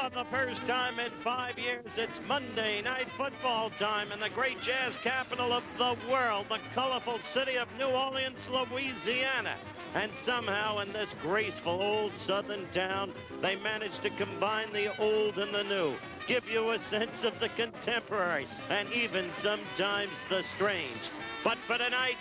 For the first time in 5 years, it's Monday Night Football time in the great jazz capital of the world, the colorful city of New Orleans, Louisiana. And somehow in this graceful old southern town, they managed to combine the old and the new, give you a sense of the contemporary, and even sometimes the strange. But for tonight,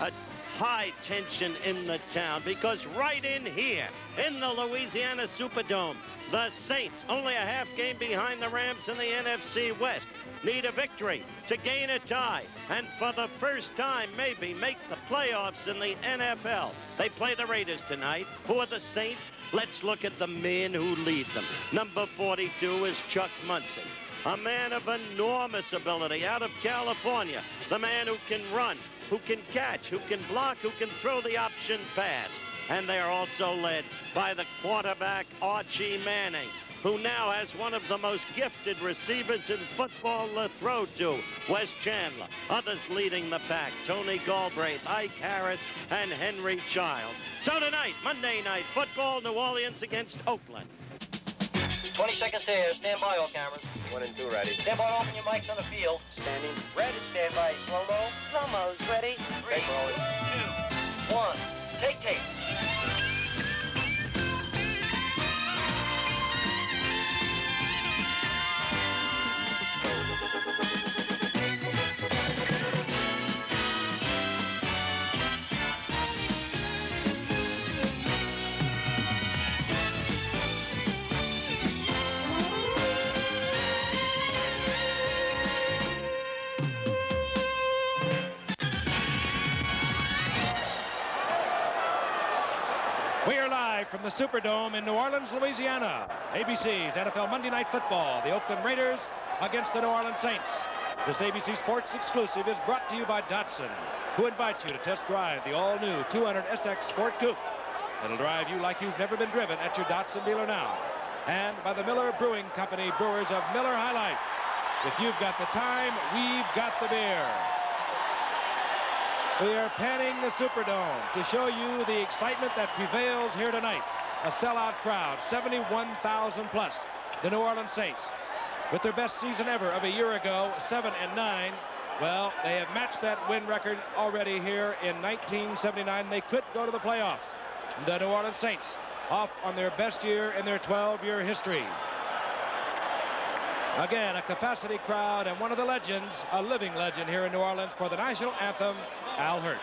a high tension in the town, because right in here, in the Louisiana Superdome, the Saints, only a half game behind the Rams in the NFC West, need a victory to gain a tie, and for the first time maybe make the playoffs in the NFL. They play the Raiders tonight. Who are the Saints? Let's look at the man who leads them. Number 42 is Chuck Munson, a man of enormous ability out of California, the man who can run, who can catch, who can block, who can throw the option pass. And they are also led by the quarterback, Archie Manning, who now has one of the most gifted receivers in football to throw to, Wes Chandler. Others leading the pack, Tony Galbraith, Ike Harris, and Henry Childs. So tonight, Monday Night Football, New Orleans against Oakland. 20 seconds there. Stand by, all cameras. 1 and 2 ready. Stand by, open your mics on the field. Standing. Ready, stand by. Slow-mo. Slow-mo's ready. 3, 2, 1. Take tape. We are live from the Superdome in New Orleans, Louisiana. ABC's NFL Monday Night Football. The Oakland Raiders against the New Orleans Saints. This ABC Sports exclusive is brought to you by Datsun, who invites you to test drive the all-new 200 SX Sport Coupe. It'll drive you like you've never been driven at your Datsun dealer now. And by the Miller Brewing Company, brewers of Miller High Life. If you've got the time, we've got the beer. We are panning the Superdome to show you the excitement that prevails here tonight. A sellout crowd, 71,000 plus. The New Orleans Saints, with their best season ever of a year ago, 7-9. Well, they have matched that win record already here in 1979. They could go to the playoffs. The New Orleans Saints off on their best year in their 12-year history. Again, a capacity crowd and one of the legends, a living legend here in New Orleans for the national anthem, Al Hirt.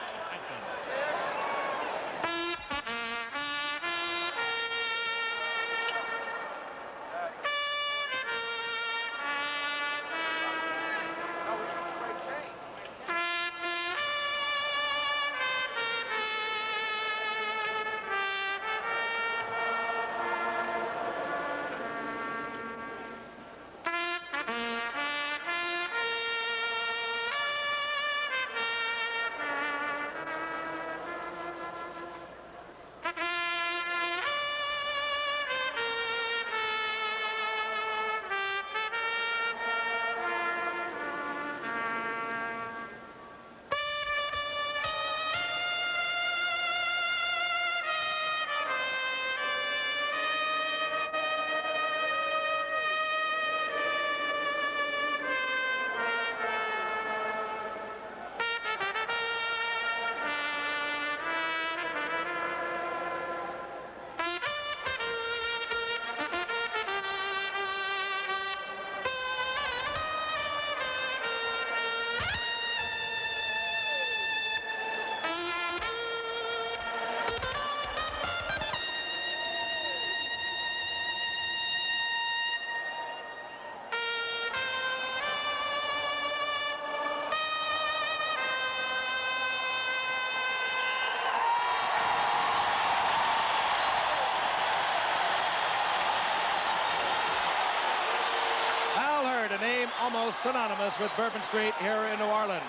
A name almost synonymous with Bourbon Street here in New Orleans.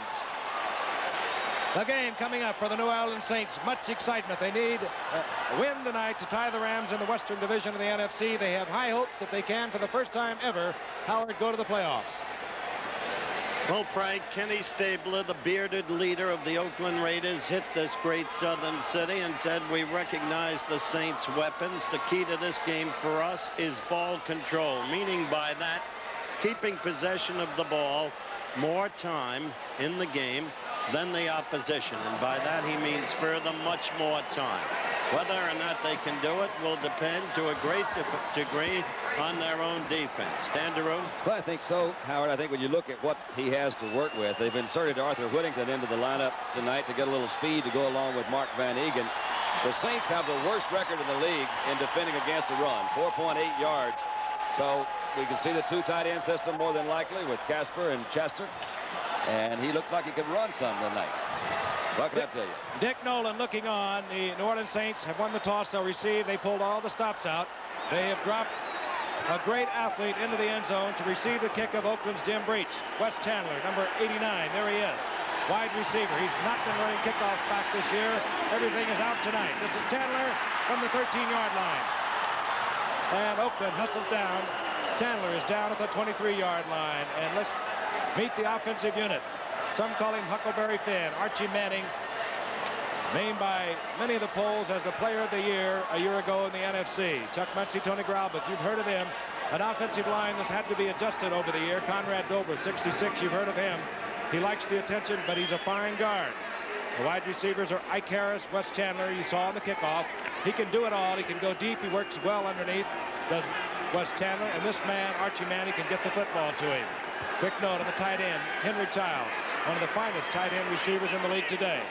The game coming up for the New Orleans Saints. Much excitement. They need a win tonight to tie the Rams in the Western Division of the NFC. They have high hopes that they can, for the first time ever, Howard, go to the playoffs. Well, Frank, Kenny Stabler, the bearded leader of the Oakland Raiders, hit this great southern city and said, we recognize the Saints' weapons. The key to this game for us is ball control, meaning by that, keeping possession of the ball more time in the game than the opposition. And by that, he means further much more time. Whether or not they can do it will depend to a great degree on their own defense. Danderoo? Well, I think so, Howard. I think when you look at what he has to work with, they've inserted Arthur Whittington into the lineup tonight to get a little speed to go along with Mark Van Egan. The Saints have the worst record in the league in defending against the run, 4.8 yards. So we can see the two tight end system more than likely with Casper and Chester. And he looks like he could run some tonight. What can I tell you? Dick Nolan looking on. The New Orleans Saints have won the toss. They'll receive. They pulled all the stops out. They have dropped a great athlete into the end zone to receive the kick of Oakland's Jim Breach. Wes Chandler, number 89. There he is. Wide receiver. He's not been running kickoffs back this year. Everything is out tonight. This is Chandler from the 13-yard line. And Oakland hustles down. Chandler is down at the 23-yard line. And let's meet the offensive unit. Some call him Huckleberry Finn. Archie Manning, named by many of the polls as the player of the year a year ago in the NFC. Chuck Muncie, Tony Graubuth, you've heard of them. An offensive line that's had to be adjusted over the year. Conrad Dober, 66, you've heard of him. He likes the attention, but he's a fine guard. The wide receivers are Ike Harris, Wes Chandler, you saw on the kickoff. He can do it all. He can go deep. He works well underneath, does Wes Chandler. And this man, Archie Manning, can get the football to him. Quick note on the tight end, Henry Childs, one of the finest tight end receivers in the league today.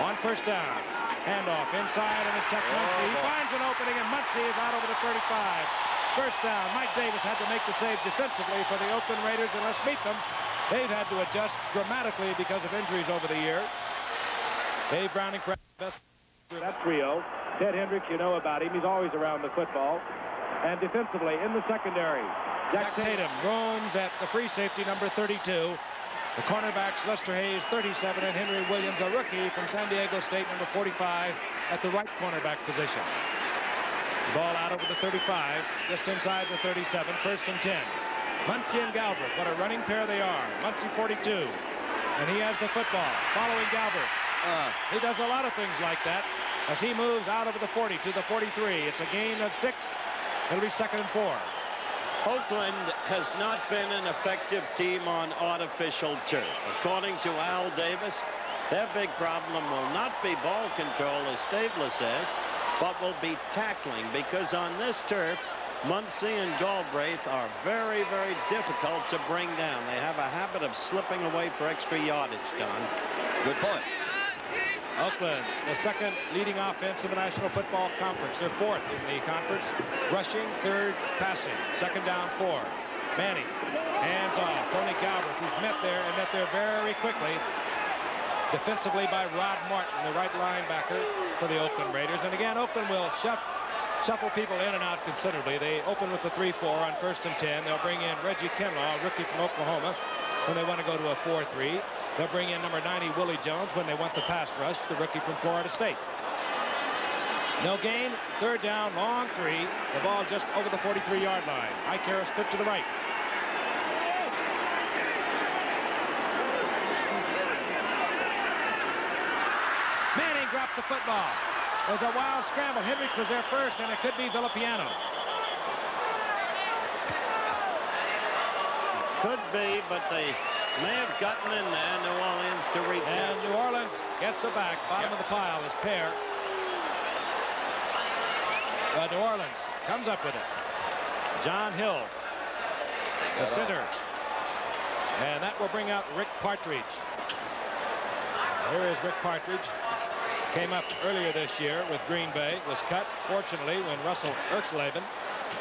On first down, handoff inside, and it's Chuck Muncie. He finds an opening, and Muncie is out over the 35. First down. Mike Davis had to make the save defensively for the Oakland Raiders, and let's meet them. They've had to adjust dramatically because of injuries over the year. Dave Browning, best that trio. Ted Hendricks, you know about him. He's always around the football. And defensively, in the secondary, Jack Tatum roams at the free safety, number 32. The cornerbacks, Lester Hayes, 37, and Henry Williams, a rookie from San Diego State, number 45, at the right cornerback position. The ball out over the 35, just inside the 37, first and 10. Muncie and Galbraith, what a running pair they are. Muncie, 42, and he has the football, following Galbraith. He does a lot of things like that as he moves out over the 40 to the 43. It's a gain of 6. It'll be second and 4. Oakland has not been an effective team on artificial turf. According to Al Davis, their big problem will not be ball control, as Stabler says, but will be tackling, because on this turf, Muncie and Galbraith are very, very difficult to bring down. They have a habit of slipping away for extra yardage, Don. Good point. Oakland, the second leading offense in the National Football Conference. They're fourth in the conference. Rushing, third passing. Second down, 4. Manning, hands off. Tony Galbraith, who's met there very quickly. Defensively by Rod Martin, the right linebacker for the Oakland Raiders. And again, Oakland will shuffle people in and out considerably. They open with the 3-4 on first and 10. They'll bring in Reggie Kinlaw, a rookie from Oklahoma, when they want to go to a 4-3. They'll bring in number 90, Willie Jones, when they want the pass rush, the rookie from Florida State. No gain, third down, long 3. The ball just over the 43-yard line. Ike Harris split to the right. Manning drops the football. There's a wild scramble. Hendricks was there first, and it could be Villapiano. Could be, but they may have gotten in there, New Orleans, to reach. And New Orleans gets it back. Bottom of the pile is Pear. New Orleans comes up with it. John Hill, the center. And that will bring out Rick Partridge. Here is Rick Partridge. Came up earlier this year with Green Bay. Was cut, fortunately, when Russell Erxleben,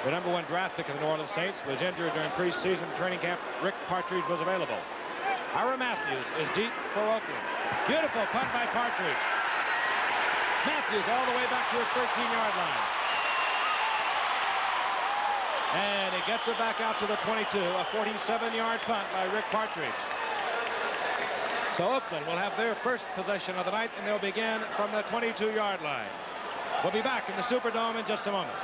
the number 1 draft pick of the New Orleans Saints, was injured during preseason training camp. Rick Partridge was available. Ira Matthews is deep for Oakland. Beautiful punt by Partridge. Matthews all the way back to his 13-yard line. And he gets it back out to the 22. A 47-yard punt by Rick Partridge. So Oakland will have their first possession of the night, and they'll begin from the 22-yard line. We'll be back in the Superdome in just a moment.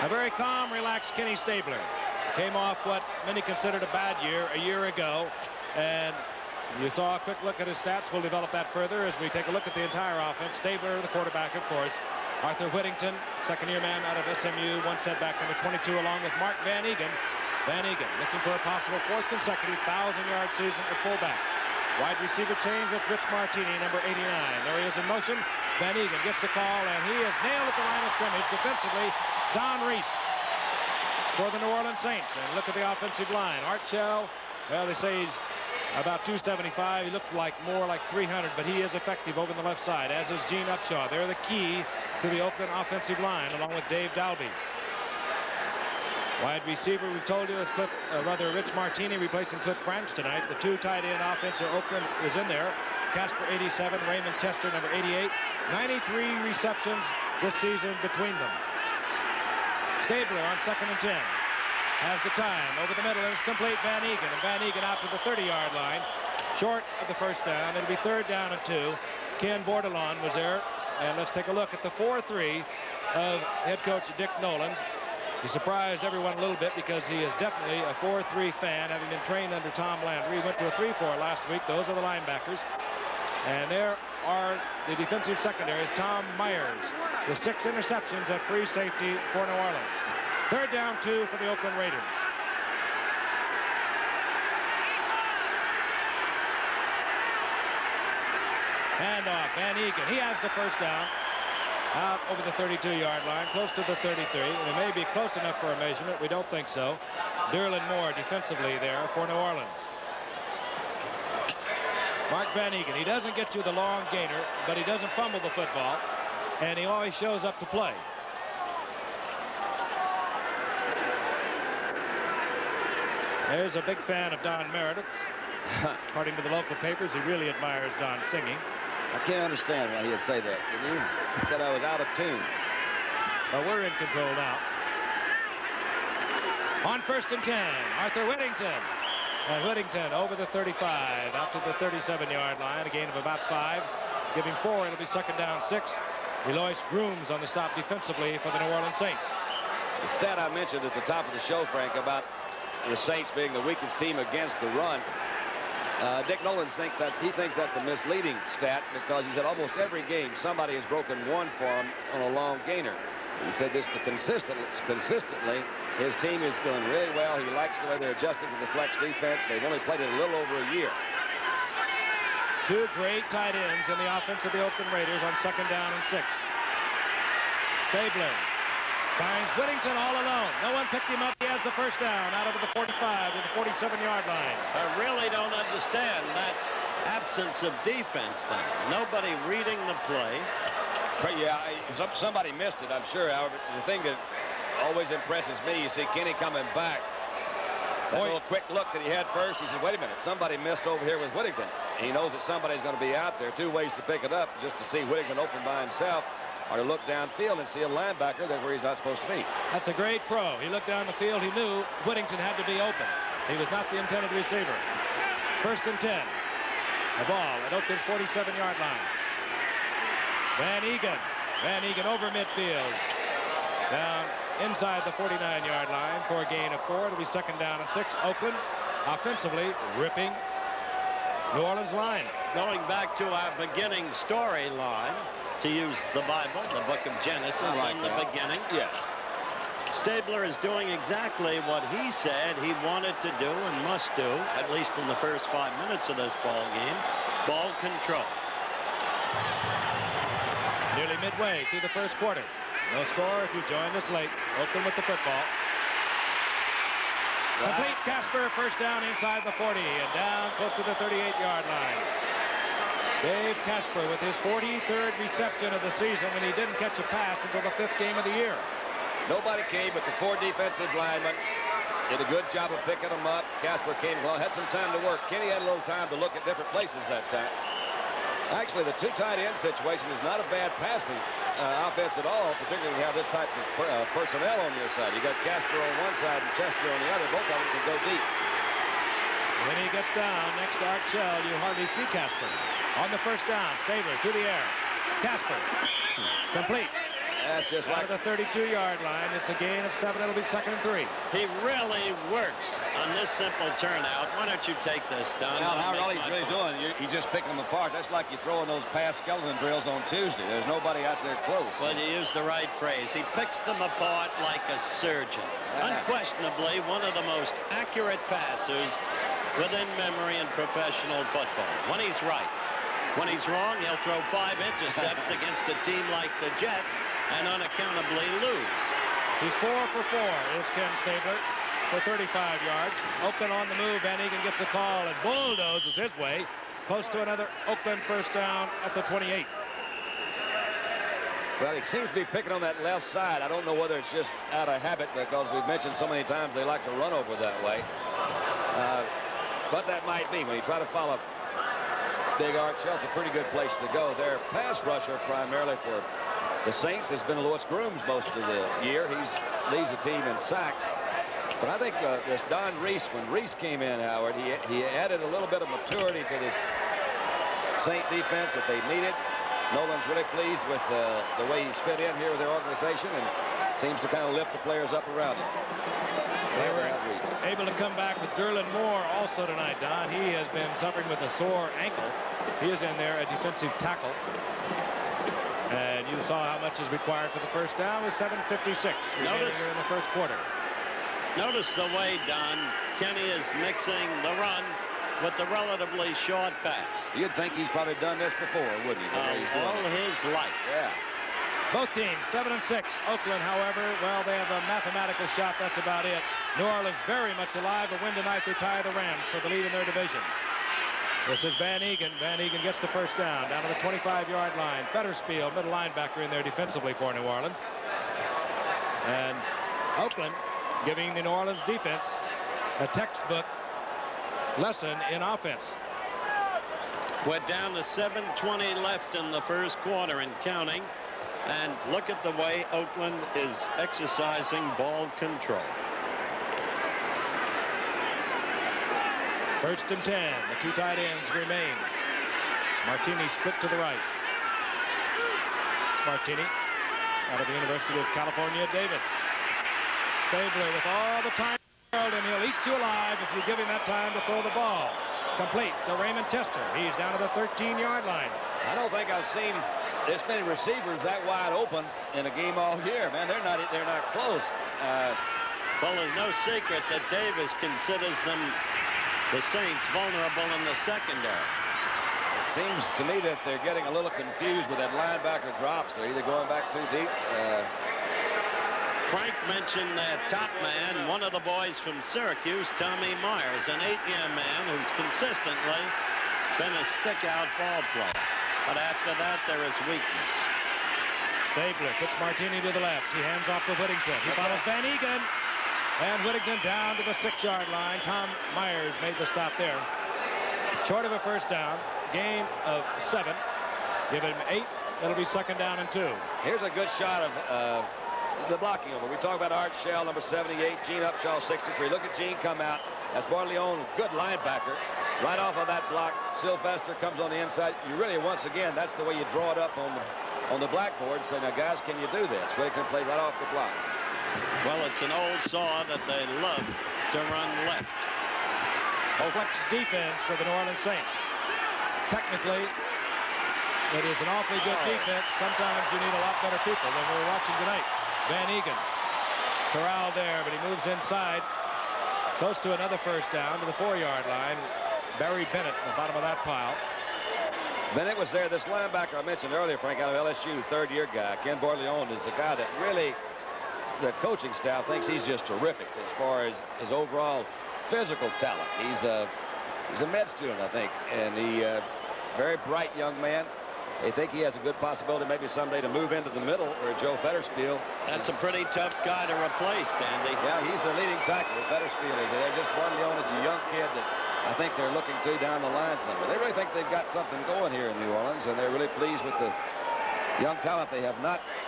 A very calm, relaxed Kenny Stabler. came off what many considered a bad year a year ago, and you saw a quick look at his stats. We'll develop that further as we take a look at the entire offense. Stabler, the quarterback, of course. Arthur Whittington, second-year man out of SMU, one setback, number 22, along with Mark Van Egan. Van Egan looking for a possible fourth consecutive 1,000-yard season at fullback. Wide receiver change, that's Rich Martini, number 89. There he is in motion. Van Egan gets the call, and he is nailed at the line of scrimmage. Defensively, Don Reese for the New Orleans Saints. And look at the offensive line. Art Shell, well, they say he's about 275. He looks like more like 300, but he is effective over the left side, as is Gene Upshaw. They're the key to the Oakland offensive line, along with Dave Dalby. Wide receiver, we've told you, is Rich Martini replacing Cliff Branch tonight. The two tight end offense of Oakland is in there. Casper, 87, Raymond Chester, number 88. 93 receptions this season between them. Stabler on 2nd and 10. Has the time over the middle, and it's complete. Van Egan, and Van Egan out to the 30-yard line, short of the first down. It'll be 3rd down and 2. Ken Bordelon was there, and let's take a look at the 4-3 of head coach Dick Nolan's. He surprised everyone a little bit because he is definitely a 4-3 fan, having been trained under Tom Landry. He went to a 3-4 last week. Those are the linebackers. And there are the defensive secondaries. Tom Myers with 6 interceptions at free safety for New Orleans. 3rd down 2 for the Oakland Raiders. Handoff, Van Egan. He has the first down. Out over the 32-yard line, close to the 33. It may be close enough for a measurement. We don't think so. Derlin Moore defensively there for New Orleans. Mark Van Egan. He doesn't get you the long gainer, but he doesn't fumble the football, and he always shows up to play. There's a big fan of Don Meredith. According to the local papers, he really admires Don singing. I can't understand why he'd say that. Can you? He said I was out of tune. Well, we're in control now. On 1st and 10, Arthur Whittington. And Whittington over the 35, out to the 37-yard line, a gain of about 5. Give him 4, it'll be 2nd down 6. Elois Grooms on the stop defensively for the New Orleans Saints. The stat I mentioned at the top of the show, Frank, about the Saints being the weakest team against the run. Dick Nolan thinks that's a misleading stat because he said almost every game somebody has broken one for him on a long gainer. He said this consistently. His team is doing really well. He likes the way they're adjusting to the flex defense. They've only played it a little over a year. 2 great tight ends in the offense of the Oakland Raiders on 2nd down and 6. Sabler finds Whittington all alone. No one picked him up. He has the first down out over the 45 to the 47-yard line. I really don't understand that absence of defense now. Nobody reading the play. Yeah, somebody missed it, I'm sure. However, the thing that always impresses me, you see Kenny coming back. That little quick look that he had first, he said, wait a minute, somebody missed over here with Whittington. And he knows that somebody's going to be out there. 2 ways to pick it up, just to see Whittington open by himself, or to look downfield and see a linebacker there where he's not supposed to be. That's a great pro. He looked down the field. He knew Whittington had to be open. He was not the intended receiver. 1st and 10. The ball at Oakland's 47-yard line. Van Egan over midfield. Down inside the 49-yard line for a gain of 4. It'll be 2nd down and 6. Oakland offensively ripping New Orleans line. Going back to our beginning storyline, to use the Bible, the book of Genesis, in the beginning. Yes. Stabler is doing exactly what he said he wanted to do and must do, at least in the first 5 minutes of this ball game. Ball control. Nearly midway through the first quarter. No score if you joined us late. Oakland with the football. Wow. Complete Casper, first down inside the 40 and down close to the 38-yard line. Dave Casper with his 43rd reception of the season, and he didn't catch a pass until the 5th game of the year. Nobody came but the 4 defensive linemen. Did a good job of picking them up. Casper came along, had some time to work. Kenny had a little time to look at different places that time. Actually, the 2 tight end situation is not a bad passing offense at all, particularly when you have this type of personnel on your side. You got Casper on one side and Chester on the other. Both of them can go deep. When he gets down next to Art Shell, you hardly see Casper. On the first down, Stabler to the air. Casper complete. That's just Out like of the 32-yard line. It's a gain of 7. It'll be 2nd and 3. He really works on this simple turnout. Why don't you take this, Don? Now, Howard, all he's really doing, he's just picking them apart. That's like you throwing those pass skeleton drills on Tuesday. There's nobody out there close. Well, you used the right phrase. He picks them apart like a surgeon. Unquestionably, one of the most accurate passers within memory in professional football. When he's right. When he's wrong, he'll throw 5 intercepts against a team like the Jets and unaccountably lose. He's 4 for 4 is Ken Stabler for 35 yards. Oakland on the move. Van Egan gets a call and bulldozes his way close to another Oakland first down at the 28. Well, he seems to be picking on that left side. I don't know whether it's just out of habit because we've mentioned so many times they like to run over that way. But that might be when you try to follow Big Art Shell's a pretty good place to go. Their pass rusher primarily for the Saints has been Louis Grooms most of the year. He leads the team in sacks. But I think this Don Reese, when Reese came in, Howard, he added a little bit of maturity to this Saint defense that they needed. Nolan's really pleased with the way he's fit in here with their organization and seems to kind of lift the players up around him. They were able to come back with Derlin Moore also tonight, Don. He has been suffering with a sore ankle. He is in there, a defensive tackle. And you saw how much is required for the first down with 7:56 remaining here in the first quarter. Notice the way, Don, Kenny is mixing the run with the relatively short pass. You'd think he's probably done this before, wouldn't you? All his life. Yeah. Both teams 7 and 6. Oakland, however, well, they have a mathematical shot. That's about it. New Orleans very much alive. A win tonight, they tie the Rams for the lead in their division. This is Van Egan. Van Egan gets the first down to the 25-yard line. Fetterspiel, middle linebacker, in there defensively for New Orleans. And Oakland giving the New Orleans defense a textbook lesson in offense. We're down to 7:20 left in the first quarter and counting. And look at the way Oakland is exercising ball control. 1st and 10. The 2 tight ends remain. Martini split to the right. It's Martini out of the University of California, Davis. Stabler with all the time in the world, and he'll eat you alive if you give him that time to throw the ball. Complete to Raymond Chester. He's down to the 13-yard line. I don't think I've seen this many receivers that wide open in a game all year, man. They're not close. Well, there's no secret that Davis considers them, the Saints, vulnerable in the secondary. It seems to me that they're getting a little confused with that linebacker drops. They're either going back too deep. Frank mentioned their top man, one of the boys from Syracuse, Tommy Myers, an 8-year man who's consistently been a stick-out ball player. But after that, there is weakness. Stabler puts Martini to the left. He hands off to Whittington. He follows Van Egan. And Whittington down to the 6-yard line. Tom Myers made the stop there. Short of a first down. Gain of 7. Give him 8. It'll be 2nd down and 2. Here's a good shot of the blocking over. We talk about Art Shell, number 78, Gene Upshaw, 63. Look at Gene come out. That's Barleone, good linebacker. Right off of that block, Sylvester comes on the inside. You really, once again, that's the way you draw it up on the blackboard. Say, now, guys, can you do this? Whittington played right off the block. Well, it's an old saw that they love to run left. Flex defense of the New Orleans Saints. Technically, it is an awfully good defense. Sometimes you need a lot better people than we're watching tonight. Van Egan corralled there, but he moves inside. Close to another first down to the 4-yard line. Barry Bennett at the bottom of that pile. Bennett was there. This linebacker I mentioned earlier, Frank, out of LSU, 3rd-year guy. Ken Barleone is the guy that really the coaching staff thinks he's just terrific as far as his overall physical talent. He's a med student, I think, and he very bright young man. They think he has a good possibility maybe someday to move into the middle where Joe Fetterspiel. That's a pretty tough guy to replace, Dandy. Yeah, he's their leading tackler. Fetterspiel is there. Just Barleone is a young kid that I think they're looking to down the line somewhere. They really think they've got something going here in New Orleans, and they're really pleased with the young talent they have.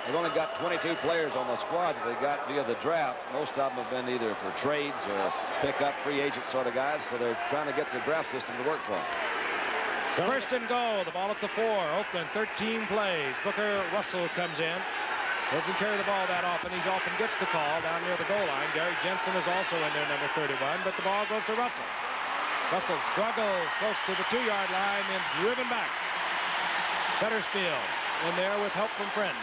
They've only got 22 players on the squad that they got via the draft. Most of them have been either for trades or pick-up free agent sort of guys, so they're trying to get the draft system to work for them. So 1st and goal. The ball at the 4. Oakland 13 plays. Booker Russell comes in. Doesn't carry the ball that often. He often gets the call down near the goal line. Gary Jensen is also in there, number 31, but the ball goes to Russell. Russell struggles close to the 2-yard line and driven back. Fettersfield in there with help from friends.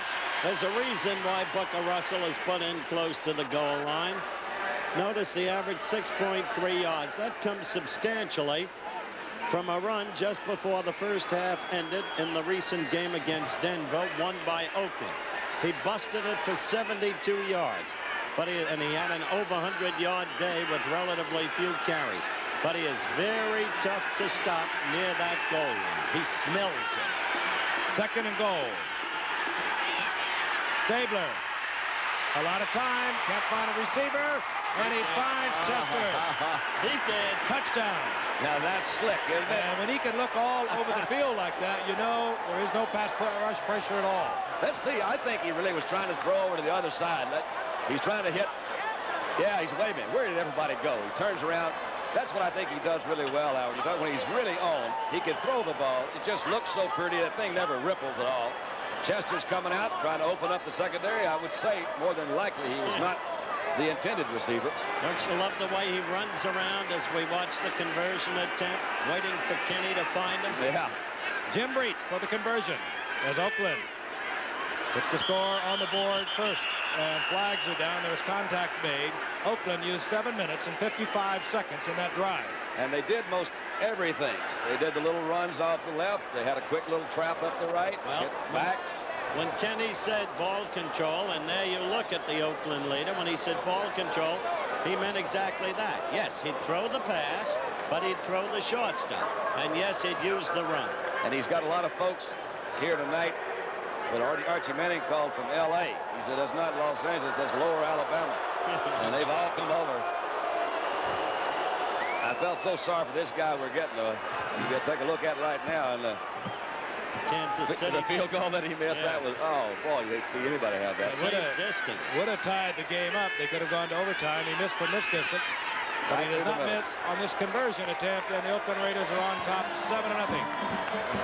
There's a reason why Booker Russell is put in close to the goal line. Notice the average 6.3 yards. That comes substantially from a run just before the first half ended in the recent game against Denver, won by Oakland. He busted it for 72 yards, but he had an over 100-yard day with relatively few carries. But he is very tough to stop near that goal line. He smells it. 2nd and goal. Stabler. A lot of time. Can't find a receiver. And he finds Chester. He did. Touchdown. Now that's slick, isn't it? And when he can look all over the field like that, you know there is no pass rush pressure at all. Let's see. I think he really was trying to throw over to the other side. He's trying to hit. Yeah, wait a minute. Where did everybody go? He turns around. That's what I think he does really well, Howard. When he's really on, he can throw the ball. It just looks so pretty. That thing never ripples at all. Chester's coming out, trying to open up the secondary. I would say more than likely he was not the intended receiver. Don't you love the way he runs around as we watch the conversion attempt, waiting for Kenny to find him? Yeah. Jim Breach for the conversion as Oakland puts the score on the board first. And flags are down. There was contact made. Oakland used 7 minutes and 55 seconds in that drive. And they did most everything. They did the little runs off the left. They had a quick little trap up the right. Well, backs. When Kenny said ball control, and there you look at the Oakland leader, when he said ball control, he meant exactly that. Yes, he'd throw the pass, but he'd throw the short stuff. And yes, he'd use the run. And he's got a lot of folks here tonight. But Archie Manning called from L.A. He said, that's not Los Angeles, that's Lower Alabama. And they've all come over. I felt so sorry for this guy we're getting. You got to take a look at it right now. And Kansas City. The field goal that he missed, that was, oh, boy, you hate to see anybody have that. Would have tied the game up. They could have gone to overtime. He missed from this distance. But he does not miss on this conversion attempt, and the Oakland Raiders are on top 7-0.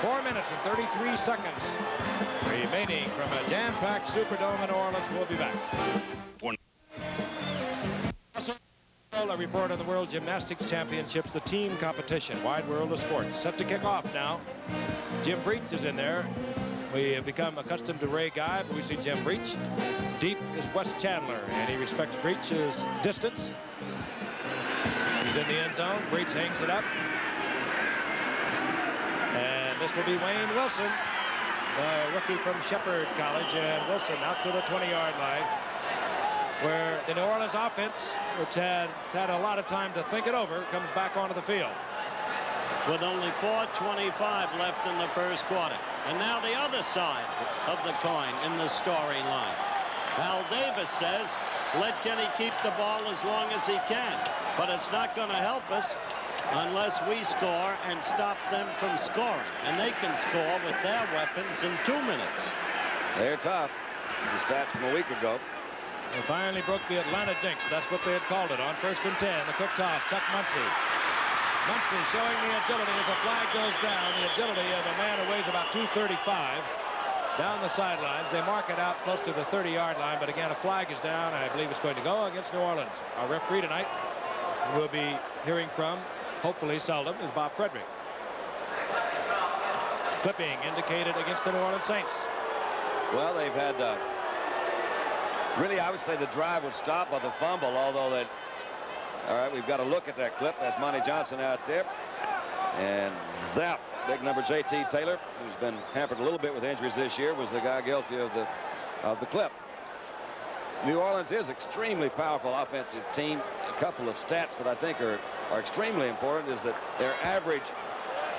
4 minutes and 33 seconds remaining from a jam-packed Superdome in New Orleans. We'll be back. A report on the World Gymnastics Championships, the team competition, wide world of sports. Set to kick off now. Jim Breach is in there. We have become accustomed to Ray Guy, but we see Jim Breach. Deep is Wes Chandler, and he respects Breach's distance. He's in the end zone. Breach hangs it up. And this will be Wayne Wilson, the rookie from Shepherd College. And Wilson out to the 20-yard line, where the New Orleans offense, which has had a lot of time to think it over, comes back onto the field. With only 4:25 left in the first quarter. And now the other side of the coin in the storyline. Al Davis says, let Kenny keep the ball as long as he can. But it's not going to help us unless we score and stop them from scoring. And they can score with their weapons in 2 minutes. They're tough. It's the stats from a week ago. They finally broke the Atlanta jinx. That's what they had called it. On 1st and 10, the quick toss, Chuck Muncie. Muncie showing the agility as a flag goes down. The agility of a man who weighs about 235. Down the sidelines. They mark it out close to the 30-yard line, but again, a flag is down. I believe it's going to go against New Orleans. Our referee tonight, we'll be hearing from, hopefully seldom, is Bob Frederick. Clipping indicated against the New Orleans Saints. Well, they've had, really, I would say the drive would stop by the fumble, although that, all right, we've got to look at that clip. That's Monty Johnson out there. And zap, big number J.T. Taylor, who's been hampered a little bit with injuries this year, was the guy guilty of the clip. New Orleans is extremely powerful offensive team. A couple of stats that I think are extremely important is that their average,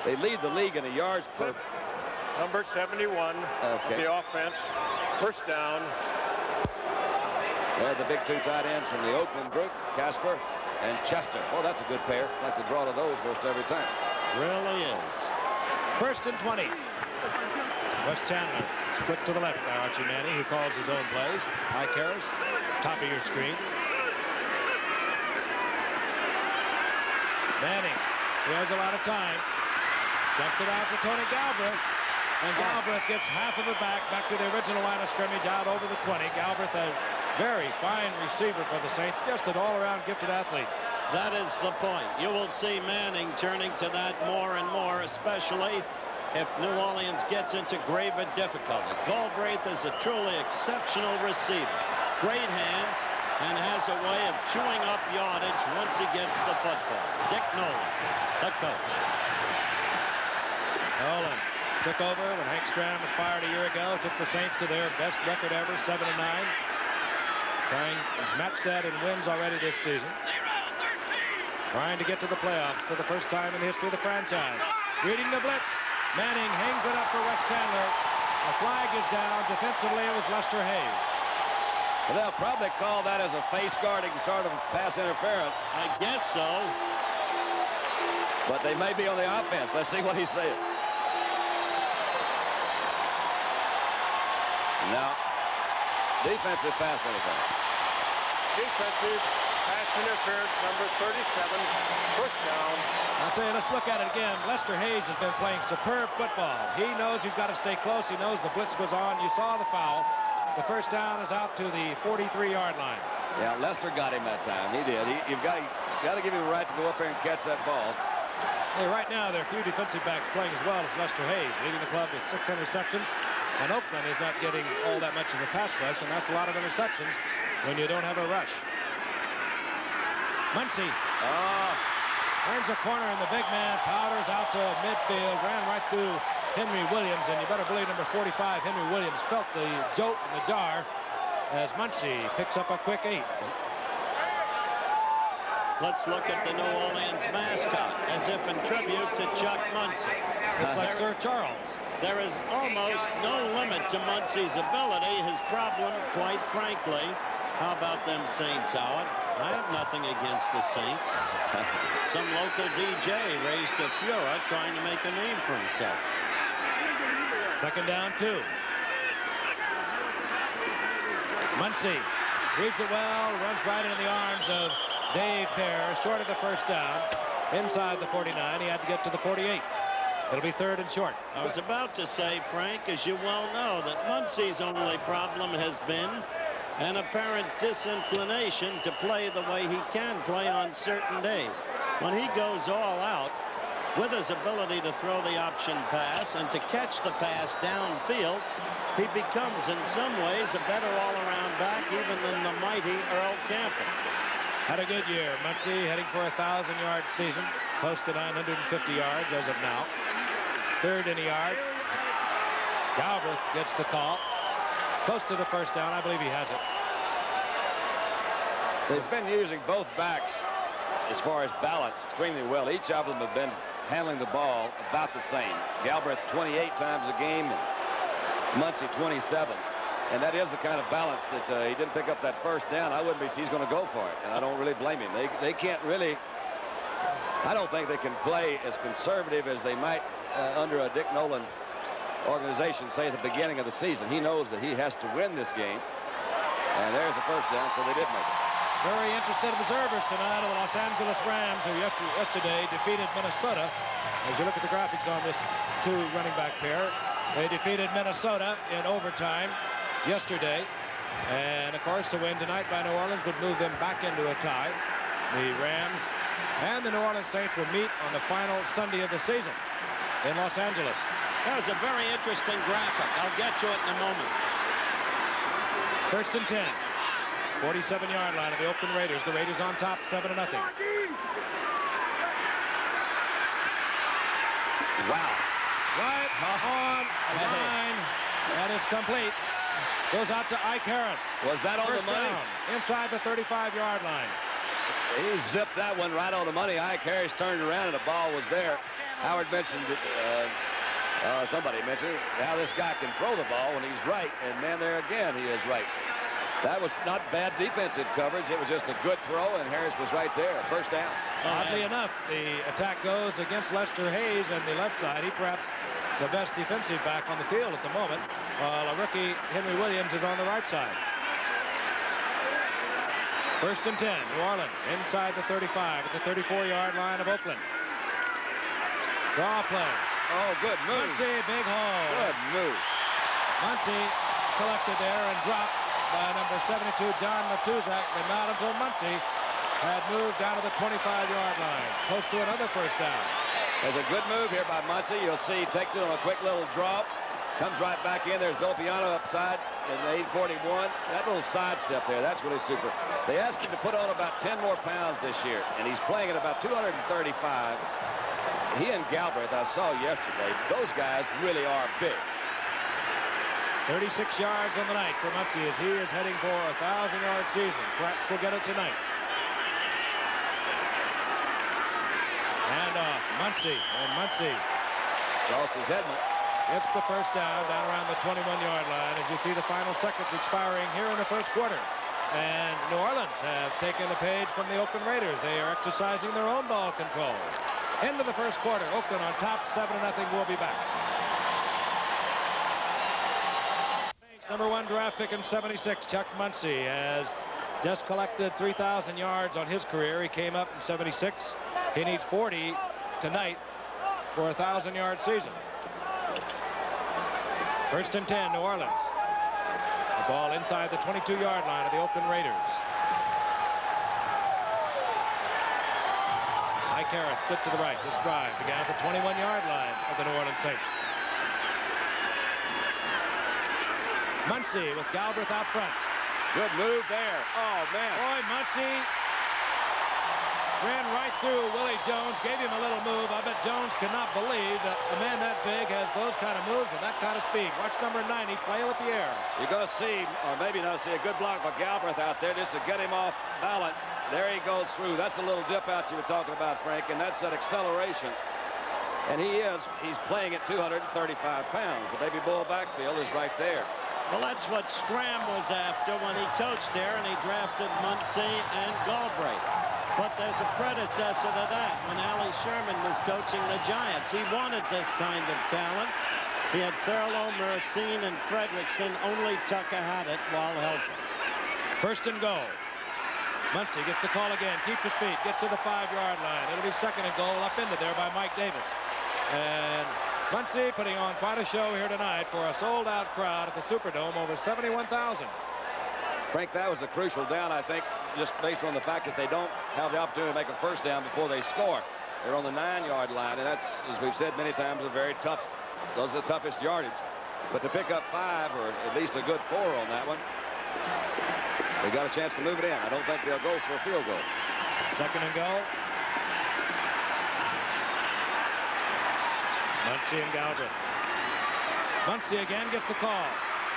they lead the league in yards per. Number 71, the offense, first down. They're the big two tight ends from the Oakland group, Casper and Chester. Oh, that's a good pair. Like to draw to those most every time. Really is. 1st and 20. Wes Chandler split to the left by Archie Manning, who calls his own plays. Mike Harris, top of your screen. Manning, he has a lot of time. Dumps it out to Tony Galbraith. And Galbraith gets half of it back to the original line of scrimmage out over the 20. Galbraith, a very fine receiver for the Saints, just an all-around gifted athlete. That is the point. You will see Manning turning to that more and more, especially if New Orleans gets into graver difficulty. Galbraith is a truly exceptional receiver. Great hands, and has a way of chewing up yardage once he gets the football. Dick Nolan, the coach. Nolan took over when Hank Stram was fired a year ago. Took the Saints to their best record ever, 7-9. He's matched that in wins already this season. Trying to get to the playoffs for the first time in the history of the franchise. Reading the blitz. Manning hangs it up for Wes Chandler. A flag is down. Defensively, it was Lester Hayes. Well, they'll probably call that as a face-guarding sort of pass interference. I guess so. But they may be on the offense. Let's see what he's saying. Now, defensive pass interference. Defensive pass interference, number 37, first down. I'll tell you, let's look at it again. Lester Hayes has been playing superb football. He knows he's got to stay close. He knows the blitz was on. You saw the foul. The first down is out to the 43-yard line. Yeah, Lester got him that time. He did. You've got to give him the right to go up there and catch that ball. Hey, right now, there are a few defensive backs playing as well as Lester Hayes, leading the club with 6 interceptions. And Oakland is not getting all that much of a pass rush, and that's a lot of interceptions when you don't have a rush. Muncy turns a corner, and the big man powders out to midfield, ran right through Henry Williams, and you better believe number 45, Henry Williams, felt the jolt in the jar as Muncy picks up a quick 8. Let's look at the New Orleans mascot, as if in tribute to Chuck Muncy. Looks like Sir Charles. There is almost no limit to Muncy's ability. His problem, quite frankly, how about them Saints, Howard? I have nothing against the Saints. Some local DJ raised a furor trying to make a name for himself. Second down, 2. Muncy reads it well, runs right into the arms of Dave Pear, short of the first down, inside the 49. He had to get to the 48. It'll be 3rd and short. I was about to say, Frank, as you well know, that Muncy's only problem has been an apparent disinclination to play the way he can play on certain days. When he goes all out, with his ability to throw the option pass and to catch the pass downfield, he becomes in some ways a better all-around back even than the mighty Earl Campbell. Had a good year. Muncy heading for a 1,000-yard season, close to 950 yards as of now. 3rd and a yard. Galbraith gets the call. Close to the first down. I believe he has it. They've been using both backs as far as balance extremely well. Each of them have been handling the ball about the same. Galbraith 28 times a game, and Muncy 27. And that is the kind of balance that he didn't pick up that first down. I wouldn't be, he's going to go for it, and I don't really blame him. They can't really, I don't think they can play as conservative as they might under a Dick Nolan organization, say at the beginning of the season. He knows that he has to win this game. And there's a first down, so they did make it. Very interested observers tonight of the Los Angeles Rams, who yesterday defeated Minnesota. As you look at the graphics on this 2 running back pair, they defeated Minnesota in overtime yesterday. And, of course, a win tonight by New Orleans would move them back into a tie. The Rams and the New Orleans Saints will meet on the final Sunday of the season in Los Angeles. That was a very interesting graphic. I'll get to it in a moment. 1st and 10. 47-yard line of the Oakland Raiders. The Raiders on top, 7-0. Wow. Right on the line, and it's complete. Goes out to Ike Harris. Was that on First the money? Down, inside the 35-yard line. He zipped that one right on the money. Ike Harris turned around, and the ball was there. Howard mentioned that somebody mentioned how this guy can throw the ball when he's right, and man, there again, he is right. That was not bad defensive coverage. It was just a good throw, and Harris was right there. First down. Oddly enough, the attack goes against Lester Hayes on the left side. He perhaps the best defensive back on the field at the moment, while a rookie, Henry Williams, is on the right side. 1st and 10, New Orleans inside the 35 at the 34-yard line of Oakland. Draw play. Oh, good move. Muncy, big hole. Good move. Muncy collected there and dropped by number 72, John Matuzak, but not until Muncy had moved down to the 25-yard line, close to another first down. There's a good move here by Muncy. You'll see he takes it on a quick little drop, comes right back in. There's Bill Piano upside in the 841. That little sidestep there, that's really super. They asked him to put on about 10 more pounds this year, and he's playing at about 235. He and Galbraith, I saw yesterday, those guys really are big. 36 yards on the night for Muncy as he is heading for a 1,000-yard season. Perhaps we'll get it tonight. And Muncy, Lost his headman. gets the first down around the 21-yard line as you see the final seconds expiring here in the first quarter. And New Orleans have taken the page from the Oakland Raiders. They are exercising their own ball control. End of the first quarter. Oakland on top, 7-0. We'll be back. Number 1 draft pick in 76, Chuck Muncy, has just collected 3,000 yards on his career. He came up in 76. He needs 40 tonight for a 1,000-yard season. First and 10, New Orleans. The ball inside the 22-yard line of the Oakland Raiders. Mike Harris split to the right. This drive began at the 21-yard line of the New Orleans Saints. Muncy with Galbraith out front. Good move there. Oh, man. Boy, Muncy ran right through Willie Jones, gave him a little move. I bet Jones cannot believe that a man that big has those kind of moves and that kind of speed. Watch number 90 play with the air. You're going to see, or maybe not see, a good block by Galbraith out there just to get him off balance. There he goes through. That's the little dip out you were talking about, Frank, and that's that acceleration. And he's playing at 235 pounds. The baby bull backfield is right there. Well, that's what Scram was after when he coached there, and he drafted Muncy and Galbraith. But there's a predecessor to that when Allie Sherman was coaching the Giants. He wanted this kind of talent. He had Thurlow, Mercine, and Fredrickson. Only Tucker had it while healthy. First and goal. Muncy gets the call again, keeps his feet, gets to the 5-yard line. It'll be second and goal up into there by Mike Davis. And Muncy putting on quite a show here tonight for a sold-out crowd at the Superdome, over 71,000. Frank, that was a crucial down, I think, just based on the fact that they don't have the opportunity to make a first down before they score. They're on the 9-yard line, and that's, as we've said many times, a very tough. Those are the toughest yardage. But to pick up 5 or at least a good 4 on that one, they got a chance to move it in. I don't think they'll go for a field goal. Second and goal. Muncy and Galbraith. Muncy again gets the call.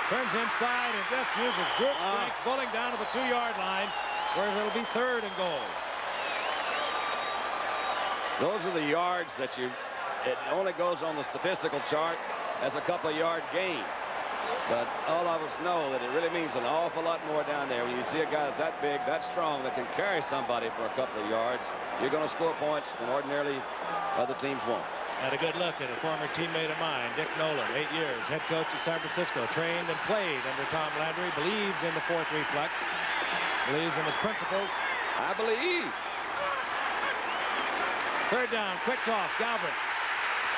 Turns inside and just uses brute strength, pulling down to the 2-yard line where it'll be third and goal. Those are the yards that it only goes on the statistical chart as a couple of yard gain. But all of us know that it really means an awful lot more down there. When you see a guy that's that big, that strong, that can carry somebody for a couple of yards, you're going to score points when ordinarily other teams won't. Had a good look at a former teammate of mine, Dick Nolan, 8 years, head coach at San Francisco, trained and played under Tom Landry, believes in the 4-3 flex, believes in his principles. I believe. Third down, quick toss, Galbraith.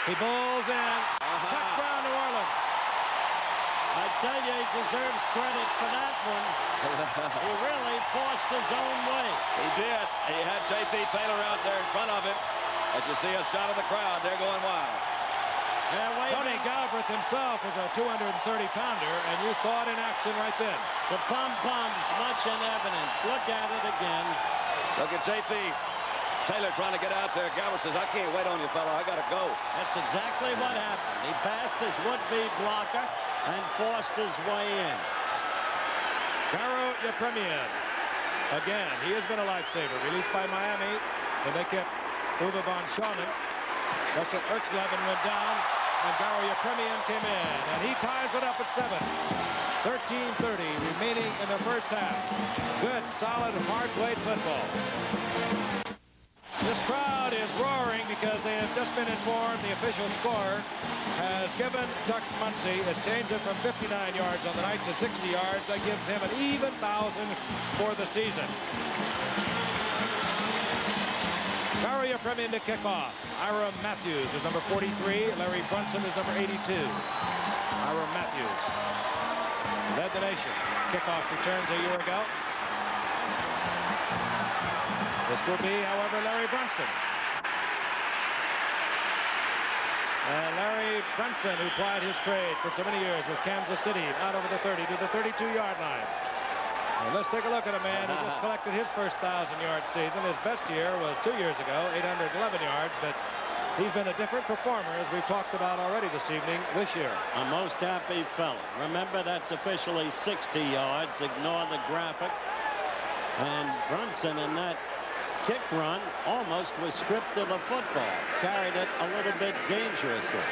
He bowls in, touchdown New Orleans. I tell you, he deserves credit for that one. He really forced his own way. He did. He had J.T. Taylor out there in front of him. As you see a shot of the crowd, they're going wild. Tony Galbraith himself is a 230-pounder, and you saw it in action right then. The pom-poms much in evidence. Look at it again. Look at J.T. Taylor trying to get out there. Galbraith says, I can't wait on you, fellow. I got to go. That's exactly what happened. He passed his would-be blocker and forced his way in. Garo Yepremian. Again, he has been a lifesaver. Released by Miami, and they kept Uwe von Schaumann. Russell Ertzleben went down, and Garo Yepremian came in, and he ties it up at 7. 13:30 remaining in the first half. Good, solid, hard-played football. This crowd is roaring because they have just been informed the official score has given Chuck Muncy, it's changed it from 59 yards on the night to 60 yards. That gives him an even 1,000 for the season. Now your premium to kick off. Ira Matthews is number 43. Larry Brunson is number 82. Ira Matthews led the nation. Kickoff returns a year ago. This will be, however, Larry Brunson. And Larry Brunson, who plied his trade for so many years with Kansas City, out over the 30 to the 32-yard line. And let's take a look at a man who just collected his first 1,000-yard season. His best year was 2 years ago, 811 yards, but he's been a different performer, as we've talked about already this evening, this year. A most happy fella. Remember, that's officially 60 yards. Ignore the graphic. And Brunson in that kick run almost was stripped of the football. Carried it a little bit dangerously.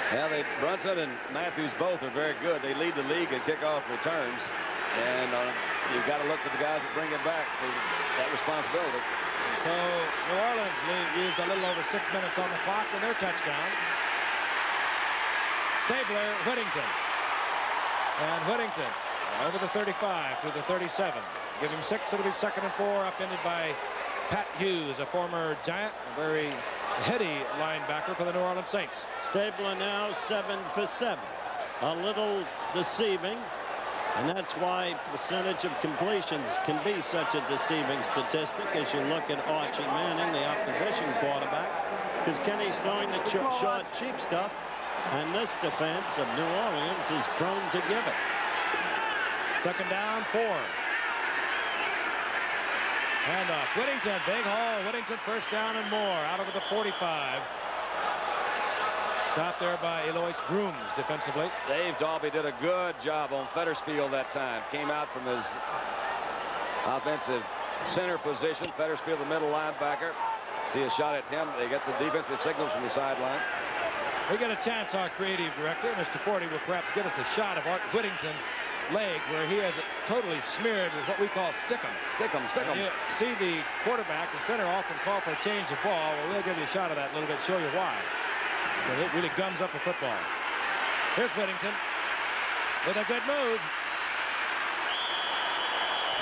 Yeah, Brunson and Matthews both are very good. They lead the league in kickoff returns. And you've got to look for the guys that bring it back for that responsibility. So New Orleans used a little over 6 minutes on the clock with their touchdown. Stabler, Whittington. And Whittington over the 35 to the 37. Give him 6. It'll be 2nd and 4, upended by Pat Hughes, a former Giant, a very heady linebacker for the New Orleans Saints. Stabler now 7 for 7. A little deceiving. And that's why percentage of completions can be such a deceiving statistic as you look at Archie Manning, the opposition quarterback, because Kenny's throwing the short, cheap stuff, and this defense of New Orleans is prone to give it. 2nd down, 4. Handoff. Whittington, big hole. Whittington, 1st down and more. Out over the 45. Stopped there by Eloise Grooms defensively. Dave Dalby did a good job on Fettersfield that time. Came out from his offensive center position. Fettersfield, the middle linebacker. See a shot at him. They get the defensive signals from the sideline. We get a chance, our creative director, Mr. Forty, will perhaps get us a shot of Art Whittington's leg where he has it totally smeared with what we call stick-em. Stick-em, stick-em. You see the quarterback and center often call for a change of ball. Well, we'll give you a shot of that in a little bit, show you why. But it really gums up a football. Here's Whittington with a good move.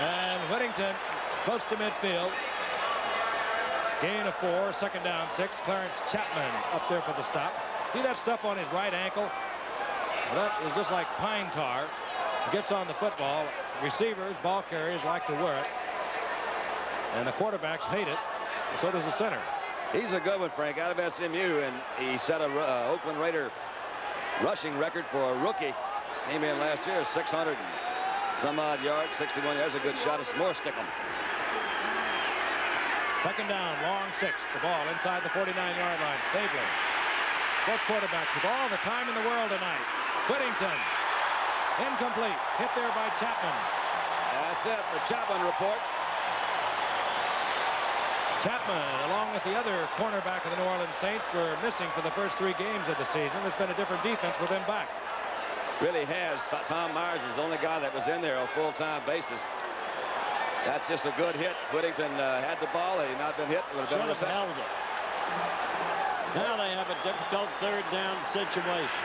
And Whittington close to midfield. Gain of 4, 2nd down, 6. Clarence Chapman up there for the stop. See that stuff on his right ankle? Well, that is just like pine tar. He gets on the football. Receivers, ball carriers like to wear it. And the quarterbacks hate it. And so does the center. He's a good one, Frank, out of SMU, and he set a Oakland Raider rushing record for a rookie. Came in last year, 600 and some odd yards, 61 yards. A good shot of some more stick 'em. 2nd down, long 6. The ball inside the 49-yard line. Stabler. Both quarterbacks with all the time in the world tonight. Whittington. Incomplete. Hit there by Chapman. That's it, the Chapman report. Chapman, along with the other cornerback of the New Orleans Saints, were missing for the first 3 games of the season. There's been a different defense with them back. Really has. Tom Myers was the only guy that was in there on a full-time basis. That's just a good hit. Whittington had the ball. Had he not been hit, it would have been Should have held it. Now they have a difficult 3rd down situation.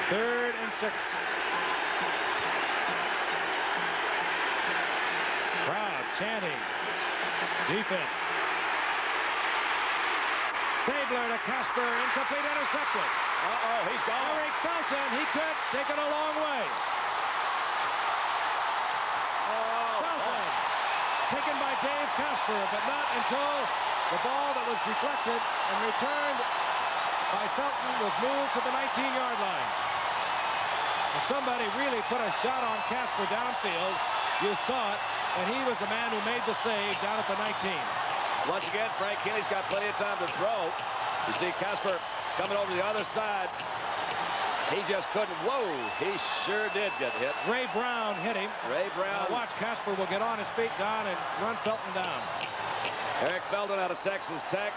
3rd and 6. Crowd chanting. Defense. Stabler to Casper. Incomplete, intercepted. Uh-oh, he's gone. Eric Felton, he could take it a long way. Felton, taken by Dave Casper, but not until the ball that was deflected and returned by Felton was moved to the 19-yard line. And somebody really put a shot on Casper downfield. You saw it, and he was the man who made the save down at the 19. Once again, Frank Kinney's got plenty of time to throw. You see Casper coming over the other side. He just couldn't. Whoa, he sure did get hit. Ray Brown hit him. Ray Brown. Now watch, Casper will get on his feet, Don, and run Felton down. Eric Felton out of Texas Tech.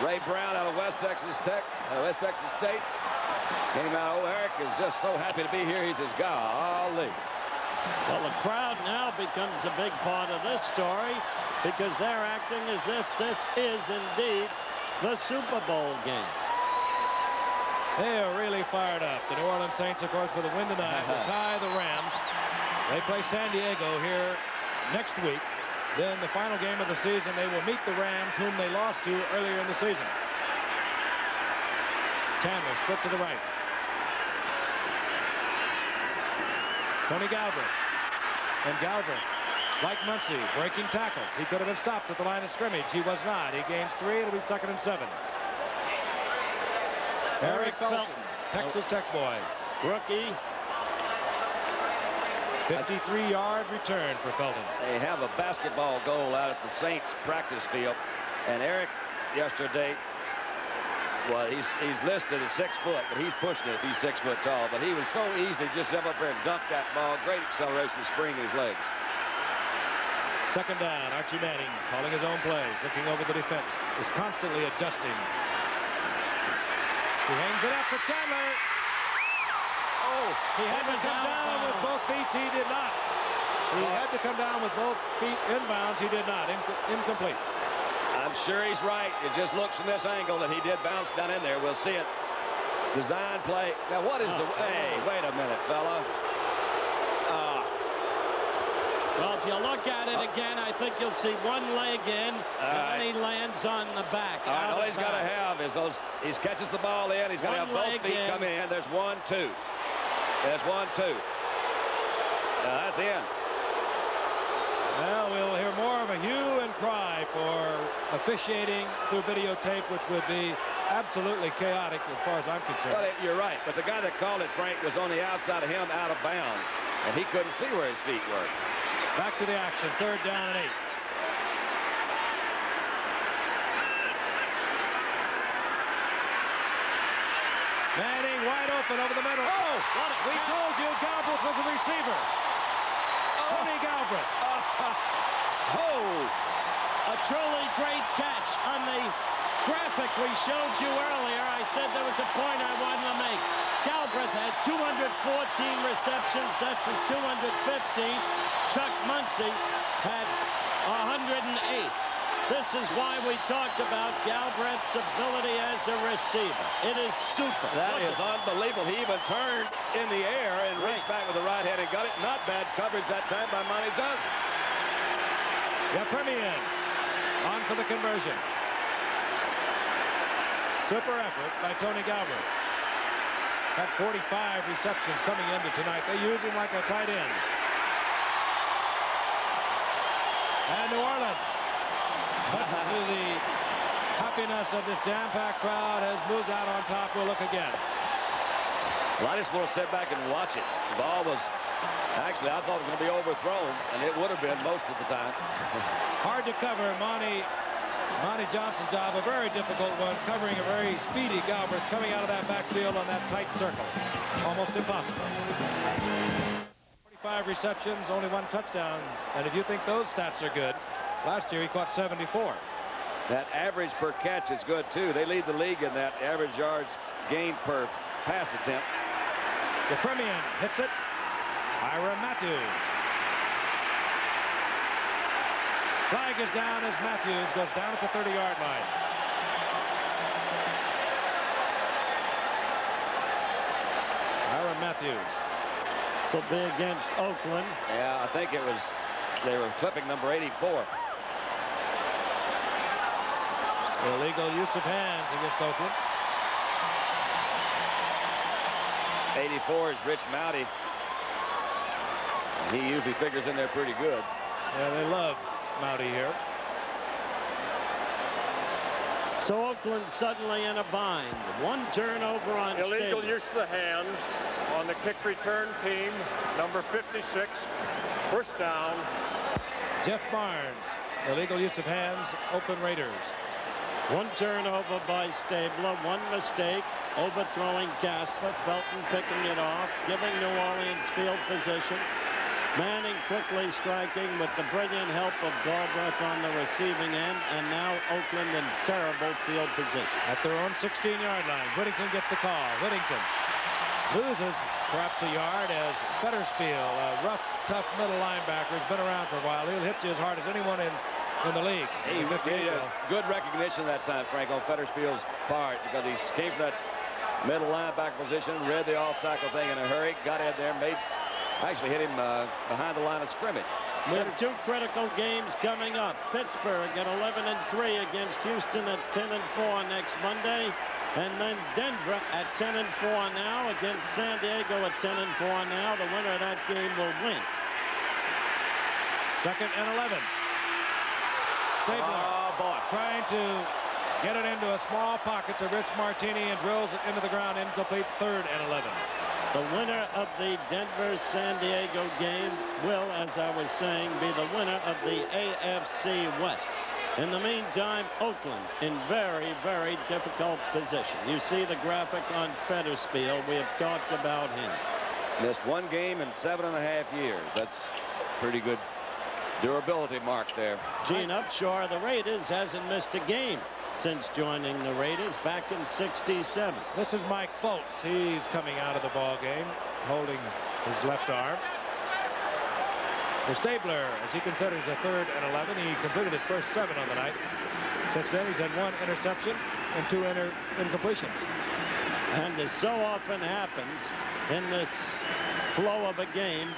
Ray Brown out of West Texas State. Came out. Oh, Eric is just so happy to be here. He says, golly. Well, the crowd now becomes a big part of this story because they're acting as if this is indeed the Super Bowl game. They are really fired up. The New Orleans Saints, of course, with a win tonight, will tie the Rams. They play San Diego here next week. Then the final game of the season, they will meet the Rams, whom they lost to earlier in the season. Chandler split to the right. Tony Galbraith. And Galbraith, like Muncie, breaking tackles. He could have been stopped at the line of scrimmage. He was not. He gains 3. It'll be 2nd and 7. Eric Felton, Texas Tech boy. Rookie. 53-yard return for Felton. They have a basketball goal out at the Saints practice field. And Eric yesterday, well, he's listed as 6 foot, but he's pushing it if he's 6 foot tall. But he was so easy to just step up there and dunk that ball. Great acceleration, spring in his legs. 2nd down. Archie Manning calling his own plays, looking over the defense, is constantly adjusting. He hangs it up for Chandler. Oh, he had to come down with both feet. He did not. He had to come down with both feet inbounds. He did not. Incomplete. I'm sure he's right. It just looks from this angle that he did bounce down in there. We'll see it. Design play. Now, what is the... Hey, wait a minute, fella. Well, if you look at it again, I think you'll see one leg in, and then he lands on the back. All he's got to have is those... He catches the ball in. He's got to have both feet come in. There's 1, 2. There's 1, 2. That's in. Well, we'll hear more of a hue and cry for officiating through videotape, which would be absolutely chaotic as far as I'm concerned. Well, you're right, but the guy that called it, Frank, was on the outside of him, out of bounds, and he couldn't see where his feet were. Back to the action, 3rd down and 8. Manning wide open over the middle. Oh, we told you Galbraith was a receiver. Tony Galbraith. A truly great catch on the graphic we showed you earlier. I said there was a point I wanted to make. Galbraith had 214 receptions. That's his 215. Chuck Muncie had 108. This is why we talked about Galbraith's ability as a receiver. It is super. That is unbelievable. He even turned in the air and reached back with the right hand and got it. Not bad coverage that time by Monty Johnson. Yepremian on for the conversion. Super effort by Tony Galbraith. Had 45 receptions coming into tonight. They use him like a tight end. And New Orleans, much to the happiness of this jam-packed crowd, has moved out on top. We'll look again. Well, I just want to sit back and watch it. The ball was, actually, I thought it was going to be overthrown, and it would have been most of the time. Hard to cover. Monty Johnson's job, a very difficult one, covering a very speedy Galbraith coming out of that backfield on that tight circle. Almost impossible. 45 receptions, only 1 touchdown. And if you think those stats are good, last year he caught 74. That average per catch is good, too. They lead the league in that average yards gained per pass attempt. Yepremian hits it. Ira Matthews. Flag is down as Matthews goes down at the 30-yard line. Ira Matthews. This will be against Oakland. Yeah, I think it was, they were flipping number 84. Illegal use of hands against Oakland. 84 is Rich Mouty. He usually figures in there pretty good. Yeah, they love Mouty here. So Oakland suddenly in a bind. 1 turnover on Illegal Stadium. use of the hands on the kick return team, number 56. 1st down. Jeff Barnes. Illegal use of hands. Oakland Raiders. 1 turnover by Stabler, 1 mistake, overthrowing Gasper, Felton picking it off, giving New Orleans field position. Manning quickly striking with the brilliant help of Galbraith on the receiving end, and now Oakland in terrible field position. At their own 16-yard line, Whittington gets the call. Whittington loses perhaps a yard as Fetterspiel, a rough, tough middle linebacker, has been around for a while. He'll hit you as hard as anyone in the league. He made a good recognition that time, Frank, on Fetterspiel's part, because he came from that middle linebacker position, read the off-tackle thing in a hurry, got in there, actually hit him behind the line of scrimmage. We have two critical games coming up. Pittsburgh at 11-3 against Houston at 10-4 next Monday. And then Denver at 10-4 now against San Diego at 10-4 now. The winner of that game will win. 2nd and 11. Stabler trying to get it into a small pocket to Rich Martini and drills it into the ground, incomplete. 3rd and 11. The winner of the Denver-San Diego game will, as I was saying, be the winner of the AFC West. In the meantime, Oakland in very, very difficult position. You see the graphic on Fetterspiel. We have talked about him. Missed one game in 7.5 years. That's pretty good durability mark there. Gene Upshaw of the Raiders hasn't missed a game since joining the Raiders back in '67. This is Mike Fultz. He's coming out of the ball game, holding his left arm. For Stabler, as he considers a 3rd and 11, he completed his first 7 on the night. Since then, he's had 1 interception and 2 incompletions. And as so often happens in this flow of a game,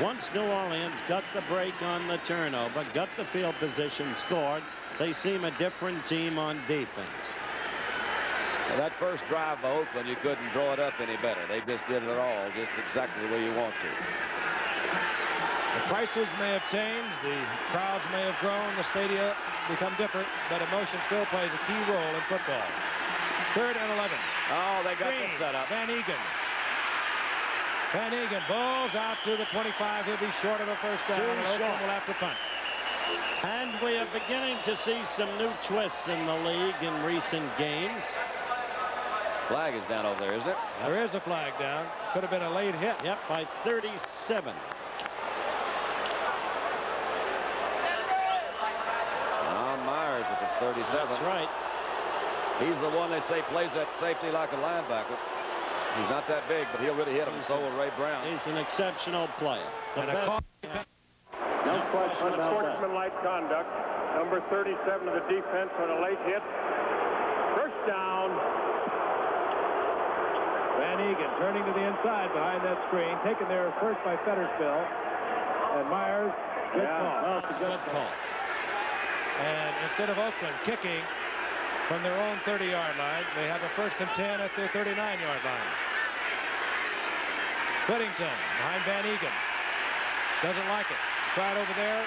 once New Orleans got the break on the turnover, got the field position, scored, they seem a different team on defense. Well, that first drive by Oakland, you couldn't draw it up any better. They just did it all just exactly the way you want to. The prices may have changed, the crowds may have grown, the stadia become different, but emotion still plays a key role in football. 3rd and 11. Oh, they got the setup. Van Egan. Van Egan balls out to the 25. He'll be short of a first down, and Oakland will have to punt. And we are beginning to see some new twists in the league in recent games. Flag is down over there, isn't it? There is a flag down. Could have been a late hit. Yep, by 37. Myers, if it's 37. That's right. He's the one they say plays that safety like a linebacker. He's not that big, but he'll really hit him. So will Ray Brown. He's an exceptional player. The best. No question about unsportsmanlike conduct. Number 37 of the defense on a late hit. First down. Van Egan turning to the inside behind that screen. Taken there first by Fetterspiel. And Myers, good call. Well, it's a good call. And instead of Oakland kicking from their own 30-yard line, they have a 1st and 10 at their 39-yard line. Whittington behind Van Egan. Doesn't like it. Tried over there.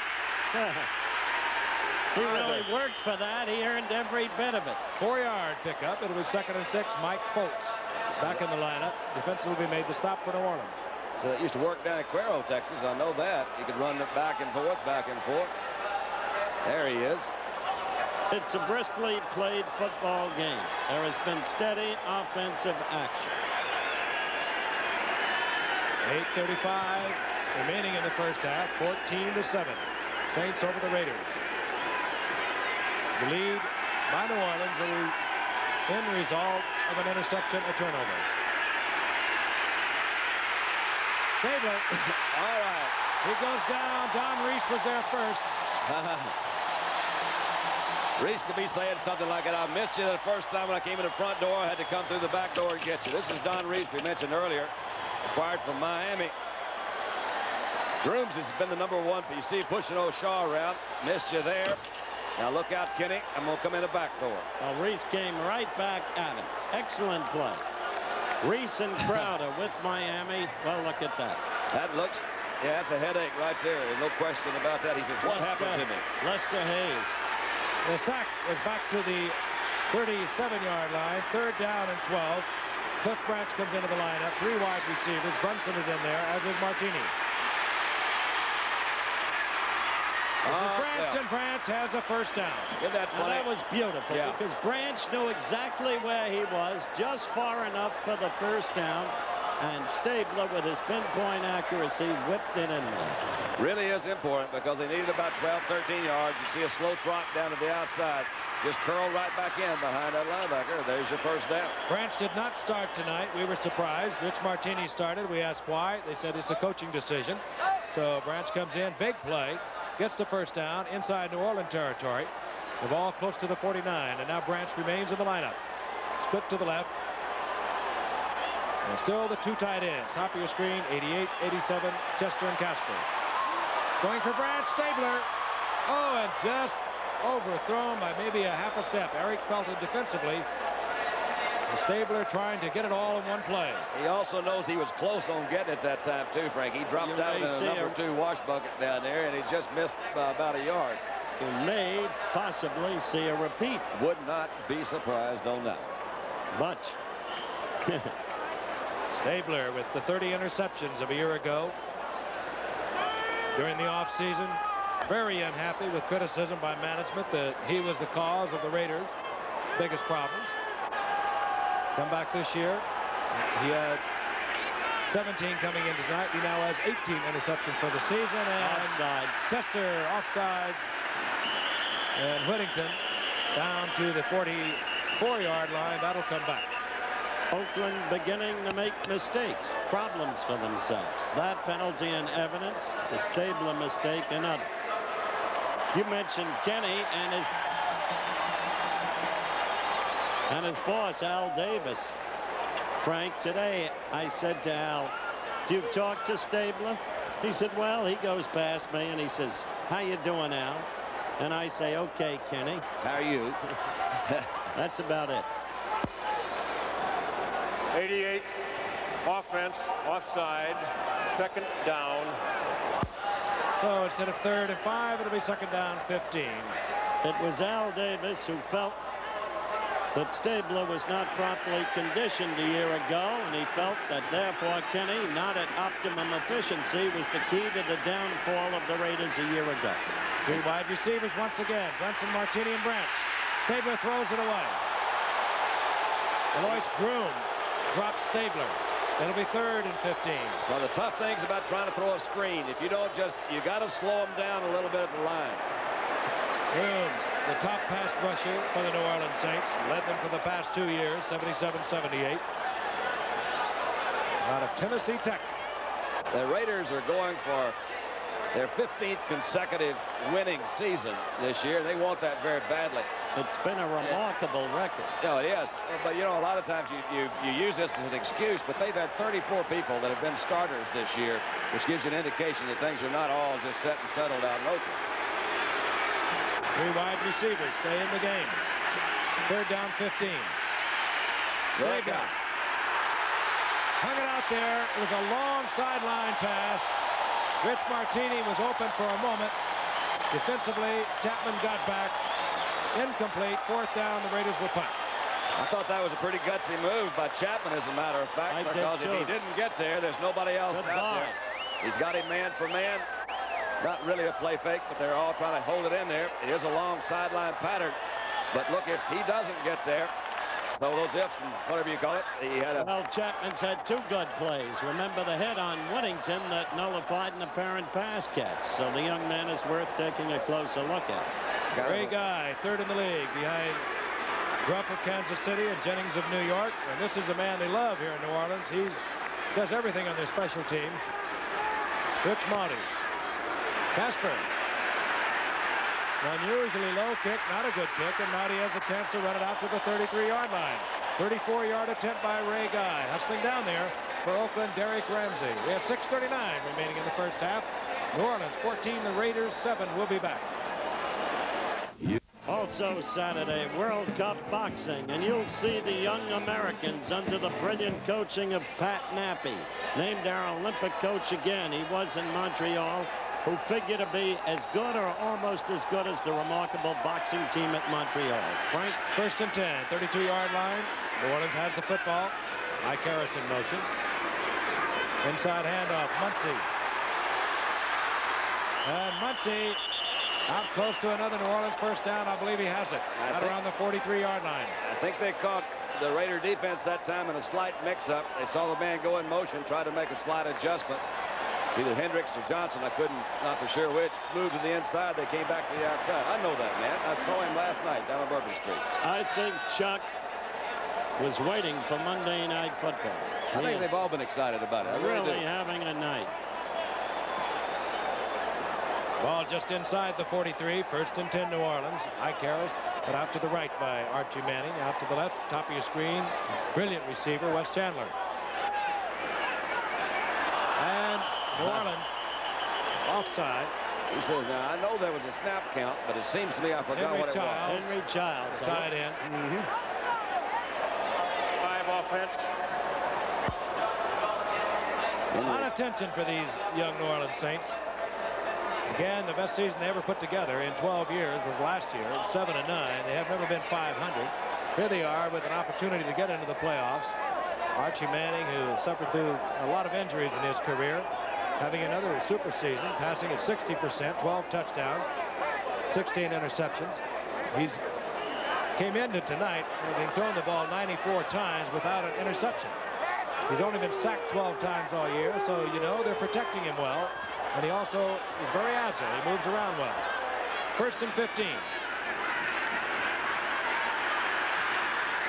He really worked for that. He earned every bit of it. 4-yard pickup. It'll be 2nd and 6. Mike Fultz back in the lineup. Defensively made the stop for New Orleans. So that used to work down at Cuero, Texas. I know that. He could run it back and forth, back and forth. There he is. It's a briskly played football game. There has been steady offensive action. 8:35 remaining in the first half. 14-7. Saints over the Raiders. The lead by New Orleans, the end result of an interception, a turnover. Stabler. All right. He goes down. Don Reese was there first. Reese could be saying something like it. I missed you the first time when I came in the front door. I had to come through the back door and get you. This is Don Reese we mentioned earlier, acquired from Miami. Grooms has been the number 1. You see pushing O'Shaw around. Missed you there. Now look out, Kenny. I'm going to come in the back door. Well, Reese came right back at him. Excellent play. Reese and Crowder with Miami. Well, look at that. That looks, yeah, that's a headache right there. There's no question about that. He says, what happened to me? Lester Hayes. The sack was back to the 37-yard line. 3rd down and 12. Cliff Branch comes into the lineup. 3 wide receivers. Brunson is in there, as is Martini. This is Branch, and Branch has a first down. Now, that was beautiful because Branch knew exactly where he was, just far enough for the first down. And Stabler, with his pinpoint accuracy, whipped it in there. Really is important because they needed about 12, 13 yards. You see a slow trot down to the outside. Just curl right back in behind that linebacker. There's your first down. Branch did not start tonight. We were surprised. Rich Martini started. We asked why. They said it's a coaching decision. So Branch comes in. Big play. Gets the first down inside New Orleans territory. The ball close to the 49. And now Branch remains in the lineup. Split to the left. And still the 2 tight ends. Top of your screen, 88, 87, Chester and Casper. Going for Brad Stabler. Oh, and just overthrown by maybe a half a step. Eric felt it defensively. Stabler trying to get it all in one play. He also knows he was close on getting it that time, too, Frank. He dropped out in a number 2 wash bucket down there, and he just missed by about a yard. You may possibly see a repeat. Would not be surprised on that. Much. Stabler with the 30 interceptions of a year ago. During the offseason, very unhappy with criticism by management that he was the cause of the Raiders' biggest problems. Come back this year. He had 17 coming in tonight. He now has 18 interceptions for the season. And Offside. Tester offsides. And Whittington down to the 44-yard line. That'll come back. Oakland beginning to make mistakes, problems for themselves. That penalty in evidence, the Stabler mistake, another. You mentioned Kenny and his boss, Al Davis. Frank, today I said to Al, do you talk to Stabler? He said, well, he goes past me and he says, how you doing, Al? And I say, okay, Kenny. How are you? That's about it. 88 offense, offside, second down. So instead of 3rd and 5, it'll be 2nd down 15. It was Al Davis who felt that Stabler was not properly conditioned a year ago, and he felt that therefore Kenny, not at optimum efficiency, was the key to the downfall of the Raiders a year ago. 2 wide receivers once again, Brunson, Martini, and Branch. Stabler throws it away. Alois Groom drops Stabler. It'll be 3rd and 15. One of the tough things about trying to throw a screen, if you don't you got to slow them down a little bit at the line. Grooms, the top pass rusher for the New Orleans Saints, led them for the past 2 years, 77-78. Out of Tennessee Tech. The Raiders are going for their 15th consecutive winning season this year. They want that very badly. It's been a remarkable record. No, it is. But, you know, a lot of times you use this as an excuse, but they've had 34 people that have been starters this year, which gives you an indication that things are not all just set and settled out in Oakland. 3 wide receivers stay in the game. 3rd down 15. Stabler hung it out there. It was a long sideline pass. Rich Martini was open for a moment. Defensively, Chapman got back. Incomplete. 4th down. The Raiders will punt. I thought that was a pretty gutsy move by Chapman, as a matter of fact, because if he didn't get there, there's nobody else out there. He's got him man for man. Not really a play fake, but they're all trying to hold it in there. It is a long sideline pattern. But look, if he doesn't get there, so those ifs and whatever you call it, he had a... Well, Chapman's had 2 good plays. Remember the hit on Whittington that nullified an apparent pass catch. So the young man is worth taking a closer look at. Ray Guy, 3rd in the league, behind Rupp of Kansas City and Jennings of New York. And this is a man they love here in New Orleans. He does everything on their special teams. Rich Monty. Casper. Unusually low kick, not a good kick, and Monty has a chance to run it out to the 33-yard line. 34-yard attempt by Ray Guy. Hustling down there for Oakland, Derek Ramsey. We have 6:39 remaining in the first half. New Orleans 14, the Raiders 7. We'll be back. Also Saturday, World Cup boxing, and you'll see the young Americans under the brilliant coaching of Pat Nappy, named our Olympic coach again. He was in Montreal, who figure to be as good or almost as good as the remarkable boxing team at Montreal. Frank? 1st and 10, 32-yard line. New Orleans has the football. Ike Harris in motion. Inside handoff, Muncie. And Muncie out close to another New Orleans 1st down. I believe he has it. Out around the 43-yard line. I think they caught the Raider defense that time in a slight mix-up. They saw the man go in motion, tried to make a slight adjustment. Either Hendricks or Johnson, not for sure which, moved to the inside. They came back to the outside. I know that man. I saw him last night down on Bourbon Street. I think Chuck was waiting for Monday Night Football. I think they've all been excited about it. Really having a night. Ball just inside the 43. 1st and 10 New Orleans. Ike Harris put out to the right by Archie Manning. Out to the left, top of your screen. Brilliant receiver, Wes Chandler. And New Orleans offside. He says, now, I know there was a snap count, but it seems to me I forgot what it was. Henry Childs. Tied in. 5 offense. A lot of tension for these young New Orleans Saints. Again, the best season they ever put together in 12 years was last year at 7-9. They have never been 500. Here they are with an opportunity to get into the playoffs. Archie Manning, who suffered through a lot of injuries in his career, having another super season, passing at 60%, 12 touchdowns, 16 interceptions. He's came into tonight having thrown the ball 94 times without an interception. He's only been sacked 12 times all year, so you know they're protecting him well. And he also is very agile. He moves around well. 1st and 15.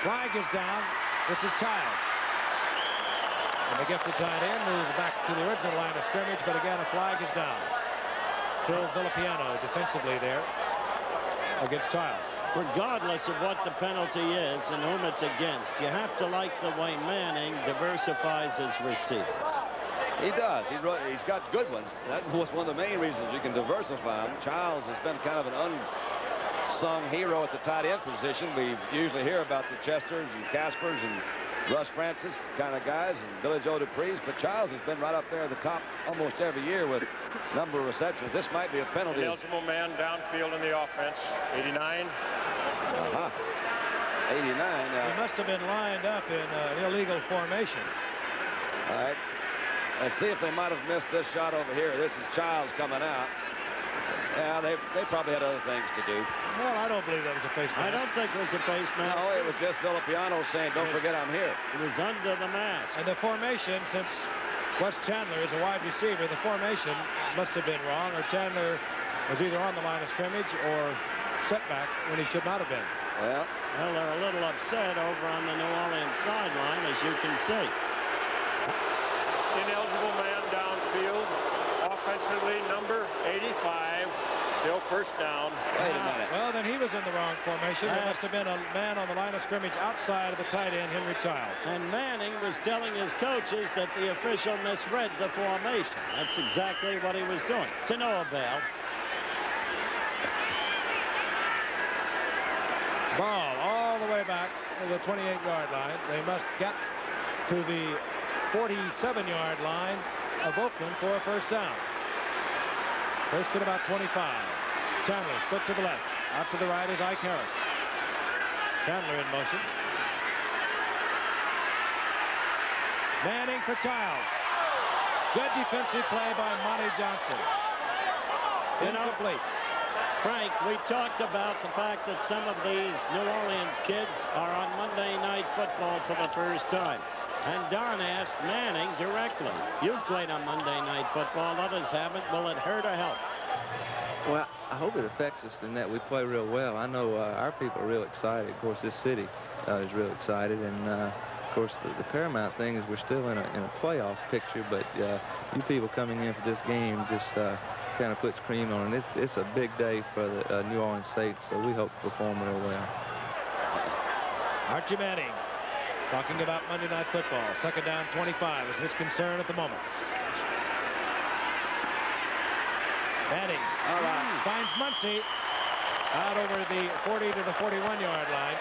Flag is down. This is Childs. And the gifted tight end moves back to the original line of scrimmage, but again, a flag is down. Phil Villapiano defensively there against Childs. Regardless of what the penalty is and whom it's against, you have to like the way Manning diversifies his receivers. He does. He's got good ones. That was one of the main reasons you can diversify them. Childs has been kind of an unsung hero at the tight end position. We usually hear about the Chesters and Caspers and Russ Francis kind of guys and Billy Joe Dupree's, but Childs has been right up there at the top almost every year with a number of receptions. This might be a penalty. Eligible man downfield in the offense. 89. 89. He must have been lined up in illegal formation. All right. Let's see if they might have missed this shot over here. This is Childs coming out. Yeah, they probably had other things to do. Well, I don't believe that was a face mask. I don't think it was a face mask. No, it was just Villapiano saying, don't forget I'm here. It was under the mask. And the formation, since Wes Chandler is a wide receiver, the formation must have been wrong, or Chandler was either on the line of scrimmage or setback when he should not have been. Well, they're a little upset over on the New Orleans sideline, as you can see. Ineligible man downfield. Offensively, number 85. Still 1st down. wait a minute. Well, then he was in the wrong formation. There must have been a man on the line of scrimmage outside of the tight end, Henry Childs. And Manning was telling his coaches that the official misread the formation. That's exactly what he was doing. To no avail. Ball all the way back to the 28-yard line. They must get to the 47-yard line of Oakland for a 1st down. 1st and about 25. Chandler split to the left. Out to the right is Ike Harris. Chandler in motion. Manning for Childs. Good defensive play by Monty Johnson. Incomplete. Frank, we talked about the fact that some of these New Orleans kids are on Monday Night Football for the 1st time. And Don asked Manning directly, you've played on Monday Night Football, others haven't. Will it hurt or help? Well, I hope it affects us in that we play real well. I know our people are real excited. Of course, this city is real excited. And, of course, the paramount thing is we're still in a playoff picture. But you people coming in for this game just kind of puts cream on it. It's a big day for the New Orleans Saints, so we hope to perform real well. Archie Manning talking about Monday Night Football. 2nd down, 25 is his concern at the moment. Manning finds Muncy out over the 40 to the 41-yard line.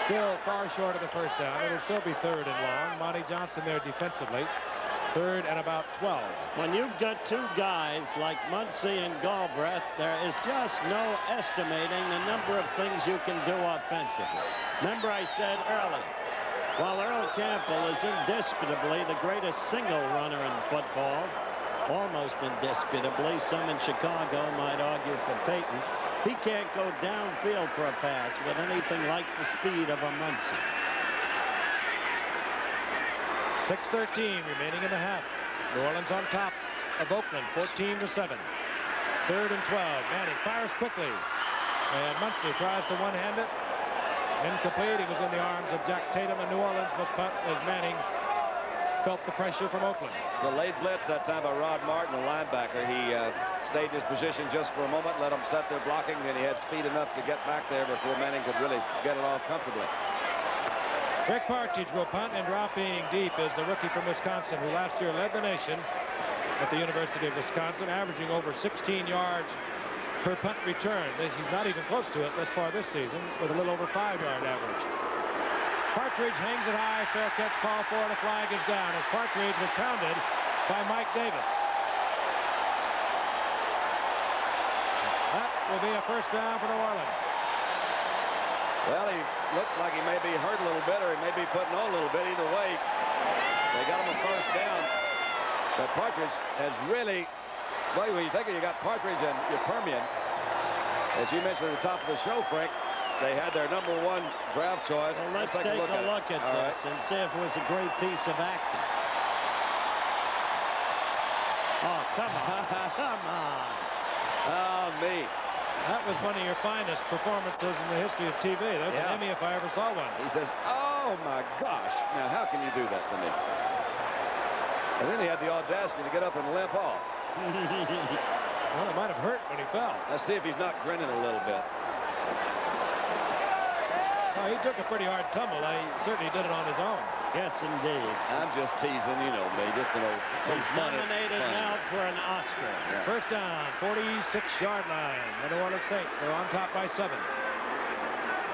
Still far short of the 1st down. It'll still be 3rd and long. Monty Johnson there defensively. 3rd and about 12. When you've got two guys like Muncy and Galbraith, there is just no estimating the number of things you can do offensively. Remember I said earlier, while Earl Campbell is indisputably the greatest single runner in football, almost indisputably, some in Chicago might argue for Peyton, he can't go downfield for a pass with anything like the speed of a Muncy. 6:13 remaining in the half. New Orleans on top of Oakland, 14-7. 3rd and 12. Manning fires quickly. And Muncy tries to one-hand it. Incomplete. He was in the arms of Jack Tatum, and New Orleans must punt as Manning felt the pressure from Oakland. The late blitz that time by Rod Martin, the linebacker. He stayed in his position just for a moment, let him set their blocking, and he had speed enough to get back there before Manning could really get it off comfortably. Rick Partridge will punt, and dropping deep is the rookie from Wisconsin, who last year led the nation at the University of Wisconsin, averaging over 16 yards per punt return. He's not even close to it thus far this season, with a little over 5-yard average. Partridge hangs it high. Fair catch call for it. A flag is down as Partridge was pounded by Mike Davis. That will be a first down for New Orleans. Well, he looked like he may be hurt a little bit, or he may be putting on a little bit. Either way, they got him a first down. But Partridge has really, well, when you take it, you got Partridge and your Permian. As you mentioned at the top of the show, Frank, they had their #1 draft choice. Well, let's take a look at this and see if it was a great piece of acting. Oh, come on. Come on. Oh, me. That was one of your finest performances in the history of TV. There's an Emmy if I ever saw one. He says, oh, my gosh. Now, how can you do that to me? And then he had the audacity to get up and limp off. Well, it might have hurt when he fell. Let's see if he's not grinning a little bit. Oh, he took a pretty hard tumble. He certainly did it on his own. Yes, indeed. I'm just teasing, you know me. Just to know. He's nominated now for an Oscar. Yeah. First down, 46-yard line. The New Orleans Saints, they're on top by 7.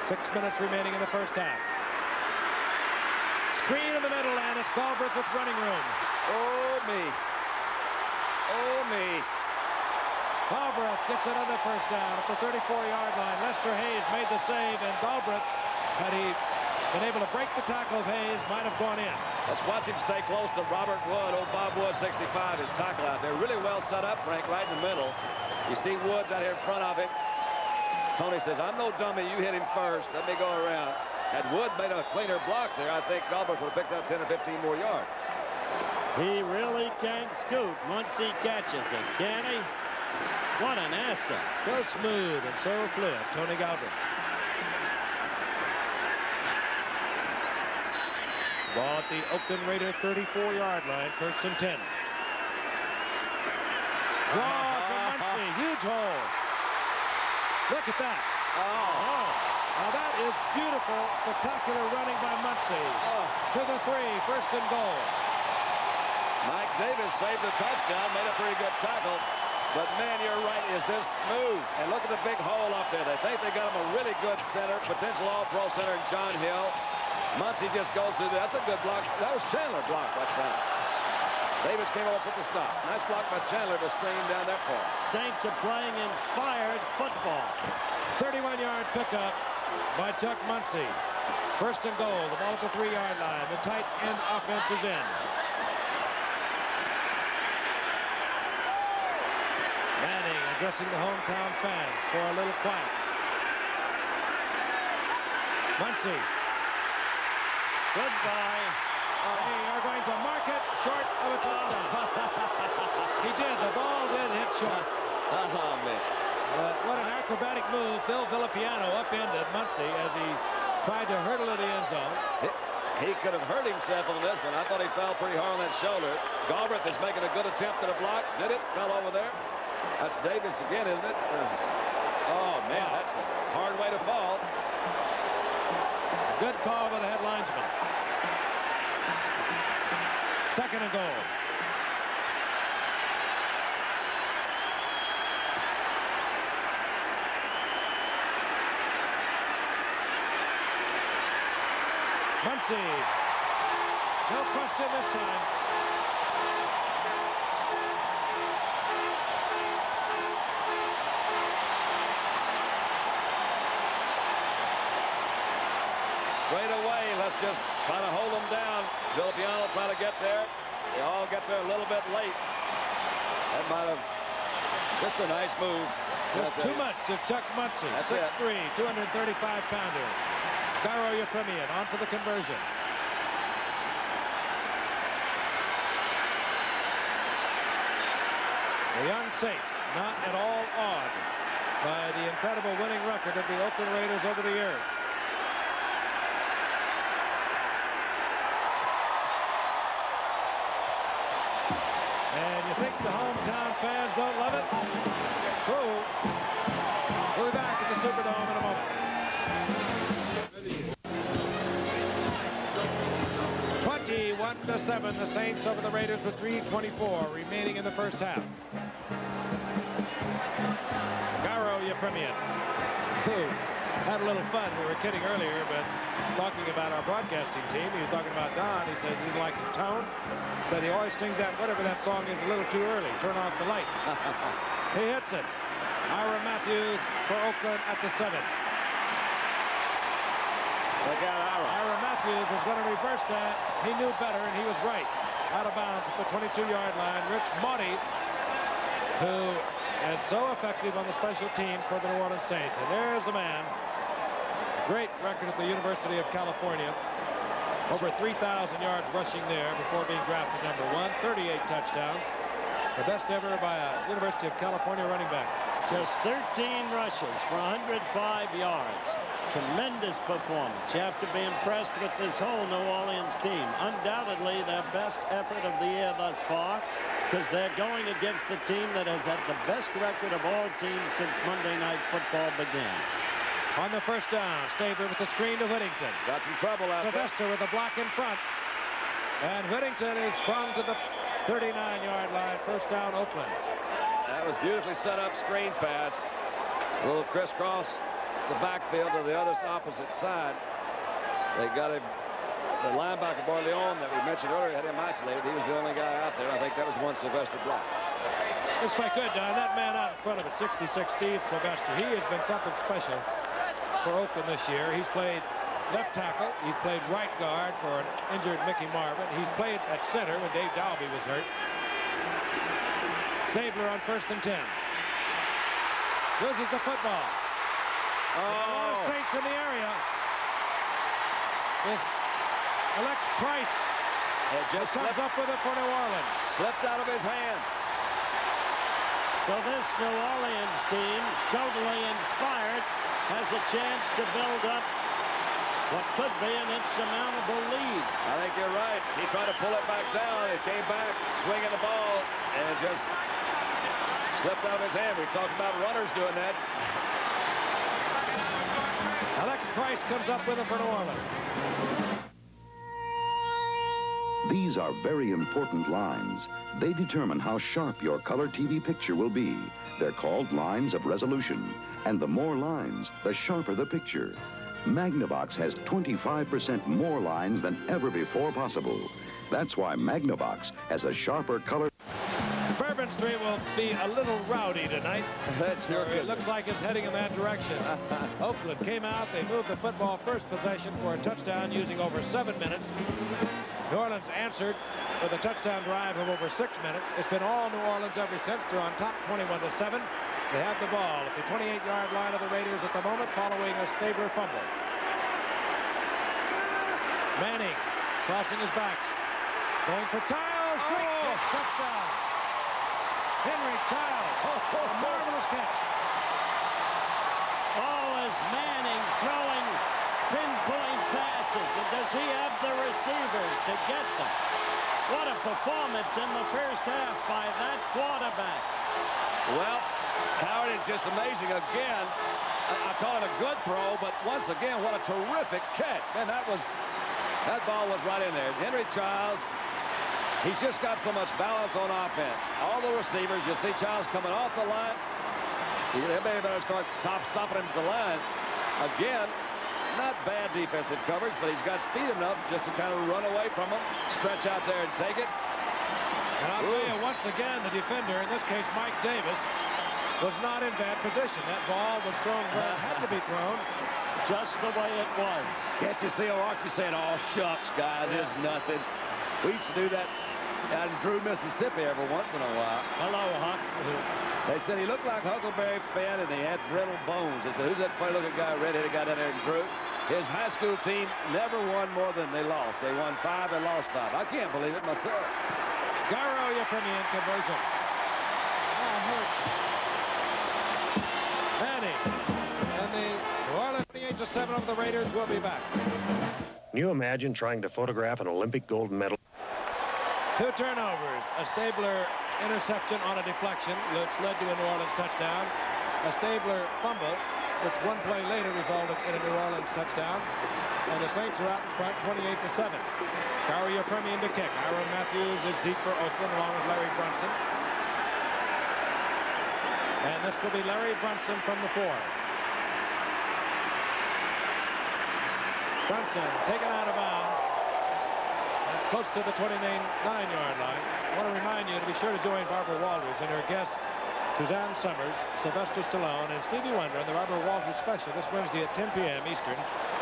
6 minutes remaining in the first half. Screen in the middle, and it's Galbraith with running room. Oh, me. Oh, me. Galbraith gets another first down at the 34-yard line. Lester Hayes made the save, and Galbraith, had he been able to break the tackle of Hayes, might have gone in. Let's watch him stay close to Robert Wood. Old Bob Wood, 65, his tackle out there. Really well set up, Frank, right in the middle. You see Woods out here in front of him. Tony says, I'm no dummy. You hit him first. Let me go around. Had Wood made a cleaner block there, I think Galbraith would have picked up 10 or 15 more yards. He really can scoot once he catches it, can he? What an asset. So smooth and so fluid, Tony Galbraith. Ball at the Oakland Raider 34-yard line, 1st and 10. Draw to Muncie, huge hole. Look at that. Oh. Now that is beautiful, spectacular running by Muncie. To the 3, 1st and goal. Mike Davis saved the touchdown, made a pretty good tackle. But, man, you're right. Is this smooth? And look at the big hole up there. They think they got him a really good center, potential all-pro center in John Hill. Muncie just goes through there. That's a good block. That was Chandler blocked that time. Davis came up with the stop. Nice block by Chandler to screen down that far. Saints are playing inspired football. 31-yard pickup by Chuck Muncie. 1st and goal. The ball at the 3-yard line. The tight end offense is in. Manning addressing the hometown fans for a little quiet. Muncie. Goodbye. They are going to mark it short of a touchdown. He did. The ball did hit short. Oh, man. What an acrobatic move. Phil Villapiano upended Muncie as he tried to hurdle to the end zone. He could have hurt himself on this one. I thought he fell pretty hard on that shoulder. Galbraith is making a good attempt at a block. Did it? Fell over there. That's Davis again, isn't it? Oh, man, that's a hard way to fall. Good call by the head linesman. 2nd and goal. Muncie. No question this time. Straight away, let's just try to hold them down. Villapiano trying to get there. They all get there a little bit late. That might have just a nice move. Just too much of Chuck Muncie. 6'3", 235-pounder. Garo Yepremian on for the conversion. The young Saints not at all awed by the incredible winning record of the Oakland Raiders over the years. And you think the hometown fans don't love it? Cool. We'll be back at the Superdome in a moment. ABC, 1-7, the Saints over the Raiders with 3:24 remaining in the first half. Garo Yepremian, who had a little fun. We were kidding earlier, but talking about our broadcasting team, he was talking about Don. He said he didn't like his tone. Said he always sings that, whatever that song is, a little too early. Turn off the lights. He hits it. Ira Matthews for Oakland at the 7. Look out, Ira. Ira Matthews was going to reverse that. He knew better, and he was right. Out of bounds at the 22-yard line. Rich Maudie, who is so effective on the special team for the New Orleans Saints. And there's the man. Great record at the University of California. Over 3,000 yards rushing there before being drafted number 1. 38 touchdowns. The best ever by a University of California running back. Just 13 rushes for 105 yards. Tremendous performance. You have to be impressed with this whole New Orleans team. Undoubtedly their best effort of the year thus far, because they're going against the team that has had the best record of all teams since Monday Night Football began. On the first down, Stabler with the screen to Whittington. Got some trouble out there. Sylvester with the block in front. And Whittington is sprung to the 39-yard line. First down, Oakland. That was beautifully set up screen pass. A little crisscross the backfield to the other opposite side. They got him. The linebacker Borleone that we mentioned earlier had him isolated. He was the only guy out there. I think that was one Sylvester block. This fight good, Don. That man out in front of it, 66, Steve Sylvester. He has been something special for Oakland this year. He's played left tackle. He's played right guard for an injured Mickey Marvin. He's played at center when Dave Dalby was hurt. Stabler on 1st and 10. Loses the football. A lot of Saints in the area. This Alex Price just comes up with it for New Orleans. Slipped out of his hand. So this New Orleans team, totally inspired, has a chance to build up what could be an insurmountable lead. I think you're right. He tried to pull it back down. It came back, swinging the ball, and it just slipped out of his hand. We've talked about runners doing that. Alex Price comes up with it for New Orleans. These are very important lines. They determine how sharp your color TV picture will be. They're called lines of resolution. And the more lines, the sharper the picture. Magnavox has 25% more lines than ever before possible. That's why Magnavox has a sharper color. Bourbon Street will be a little rowdy tonight. That's sure. It looks like it's heading in that direction. Oakland came out. They moved the football first possession for a touchdown using over 7 minutes. New Orleans answered with a touchdown drive of over 6 minutes. It's been all New Orleans ever since. They're on top 21-7. They have the ball at the 28-yard line of the Raiders at the moment, following a Stabler fumble. Manning crossing his backs. Going for Childs. Great catch. Touchdown. Henry Childs. A marvelous catch. Oh, is Manning throwing pinpoint passes, and does he have the receivers to get them? What a performance in the first half by that quarterback. Well, Howard, it's just amazing again. I call it a good throw, but once again, what a terrific catch. Man, that ball was right in there. Henry Childs, he's just got so much balance on offense. All the receivers, you see Childs coming off the line. They better start stopping him at the line. Again, not bad defensive coverage, but he's got speed enough just to kind of run away from him, stretch out there and take it. And I'll tell you, once again, the defender, in this case Mike Davis, was not in bad position. That ball was thrown where it had to be thrown. Just the way it was. Can't you see Archie saying, oh, shucks, guys, it's nothing. We used to do that out in Drew, Mississippi every once in a while. Hello, Huck. They said he looked like Huckleberry Finn and he had brittle bones. They said, who's that funny-looking guy, red-headed guy down there in Drew? His high school team never won more than they lost. They won 5 and lost 5. I can't believe it myself. Garo Yepremian conversion. Manning. And the New Orleans 28-7 over the Raiders will be back. Can you imagine trying to photograph an Olympic gold medal? 2 turnovers. A Stabler interception on a deflection, which led to a New Orleans touchdown. A Stabler fumble, which one play later resulted in a New Orleans touchdown. And the Saints are out in front 28-7. Gary Premium to kick. Aaron Matthews is deep for Oakland along with Larry Brunson. And this will be Larry Brunson from the 4. Brunson taken out of bounds close to the 29-yard line. I want to remind you to be sure to join Barbara Walters and her guests Suzanne Summers, Sylvester Stallone, and Stevie Wonder on the Barbara Walters special this Wednesday at 10 p.m. Eastern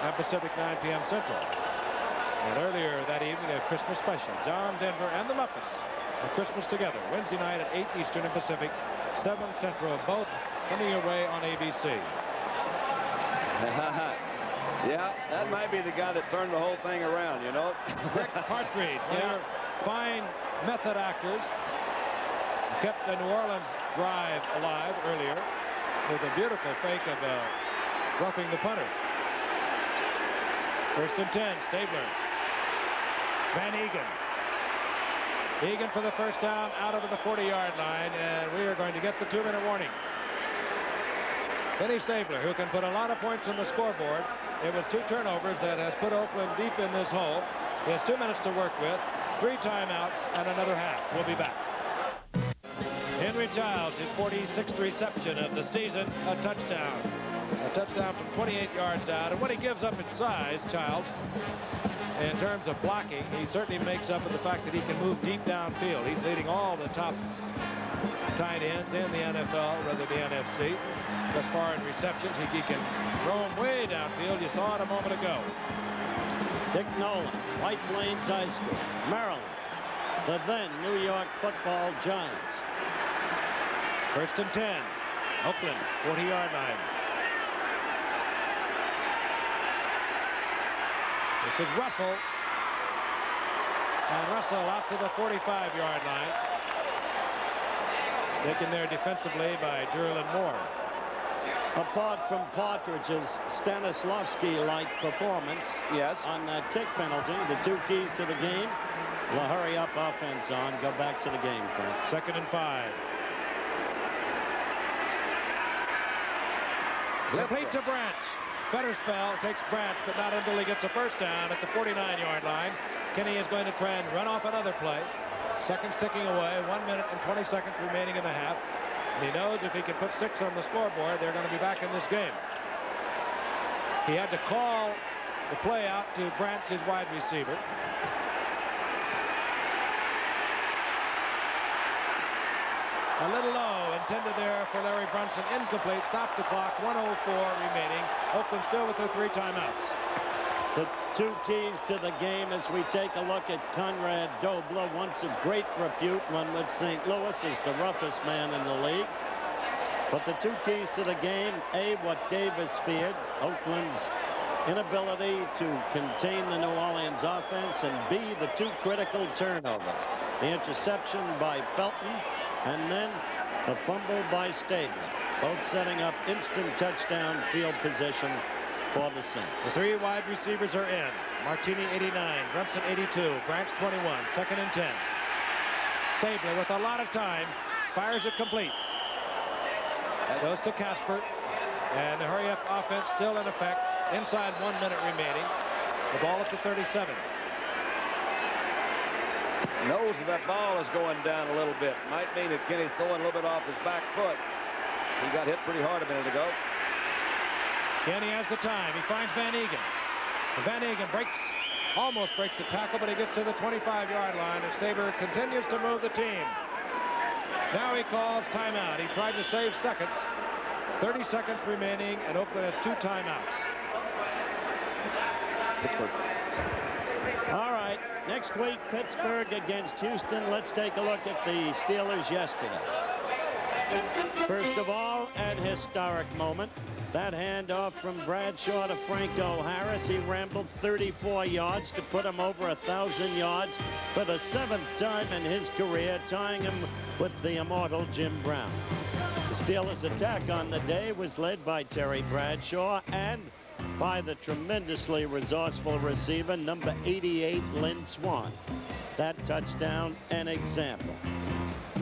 and Pacific 9 p.m. Central. And earlier that evening, a Christmas special. John Denver and the Muppets on Christmas Together, Wednesday night at 8 Eastern and Pacific, 7 Central, both coming your way on ABC. Yeah, that might be the guy that turned the whole thing around, you know. Rick Partridge, one of your fine method actors, kept the New Orleans drive alive earlier with a beautiful fake of roughing the punter. 1st and 10, Stabler. Van Egan. Egan for the first down out over the 40-yard line, and we are going to get the 2-minute warning. Kenny Stabler, who can put a lot of points on the scoreboard. It was 2 turnovers that has put Oakland deep in this hole. He has 2 minutes to work with, 3 timeouts, and another half. We'll be back. Henry Childs, his 46th reception of the season, a touchdown. A touchdown from 28 yards out. And what he gives up in size, Childs, in terms of blocking, he certainly makes up for the fact that he can move deep downfield. He's leading all the top tight ends in the NFL, rather the NFC. Thus far in receptions, he can roam way downfield. You saw it a moment ago. Dick Nolan, White Plains High School, Maryland, the then New York Football Giants. 1st and 10, Oakland, 40-yard line. This is Russell. And Russell out to the 45-yard line. Taken there defensively by Durrell and Moore. Apart from Partridge's Stanislavski-like performance on that kick penalty, the 2 keys to the game, the hurry-up offense on. Go back to the game, Frank. 2nd and 5. Complete to Branch. Fetterspell takes Branch, but not until he gets a first down at the 49-yard line. Kenny is going to try and run off another play. Seconds ticking away, 1 minute and 20 seconds remaining in the half. And he knows if he can put 6 on the scoreboard, they're going to be back in this game. He had to call the play out to Branch, his wide receiver. A little low, intended there for Larry Brunson. Incomplete, stops the clock, 1:04 remaining. Oakland still with their 3 timeouts. The 2 keys to the game as we take a look at Conrad Dobler, once of great repute, one with St. Louis as the roughest man in the league. But the 2 keys to the game, A, what Davis feared, Oakland's inability to contain the New Orleans offense, and B, the 2 critical turnovers. The interception by Felton, and then the fumble by Stabler, both setting up instant touchdown field position for the Saints. The 3 wide receivers are in. Martini 89, Brunson 82, Branch 21, 2nd and 10. Stabler with a lot of time, fires it complete. That goes to Casper, and the hurry-up offense still in effect. Inside 1 minute remaining. The ball at the 37. Knows that ball is going down a little bit. Might mean that Kenny's throwing a little bit off his back foot. He got hit pretty hard a minute ago. Kenny has the time. He finds Van Egan. Van Egan almost breaks the tackle, but he gets to the 25-yard line, and Stabler continues to move the team. Now he calls timeout. He tried to save seconds. 30 seconds remaining, and Oakland has 2 timeouts. Pittsburgh. All right, next week, Pittsburgh against Houston. Let's take a look at the Steelers yesterday. First of all, an historic moment. That handoff from Bradshaw to Franco Harris. He rambled 34 yards to put him over 1,000 yards for the 7th time in his career, tying him with the immortal Jim Brown. The Steelers' attack on the day was led by Terry Bradshaw and by the tremendously resourceful receiver, number 88, Lynn Swann. That touchdown, an example.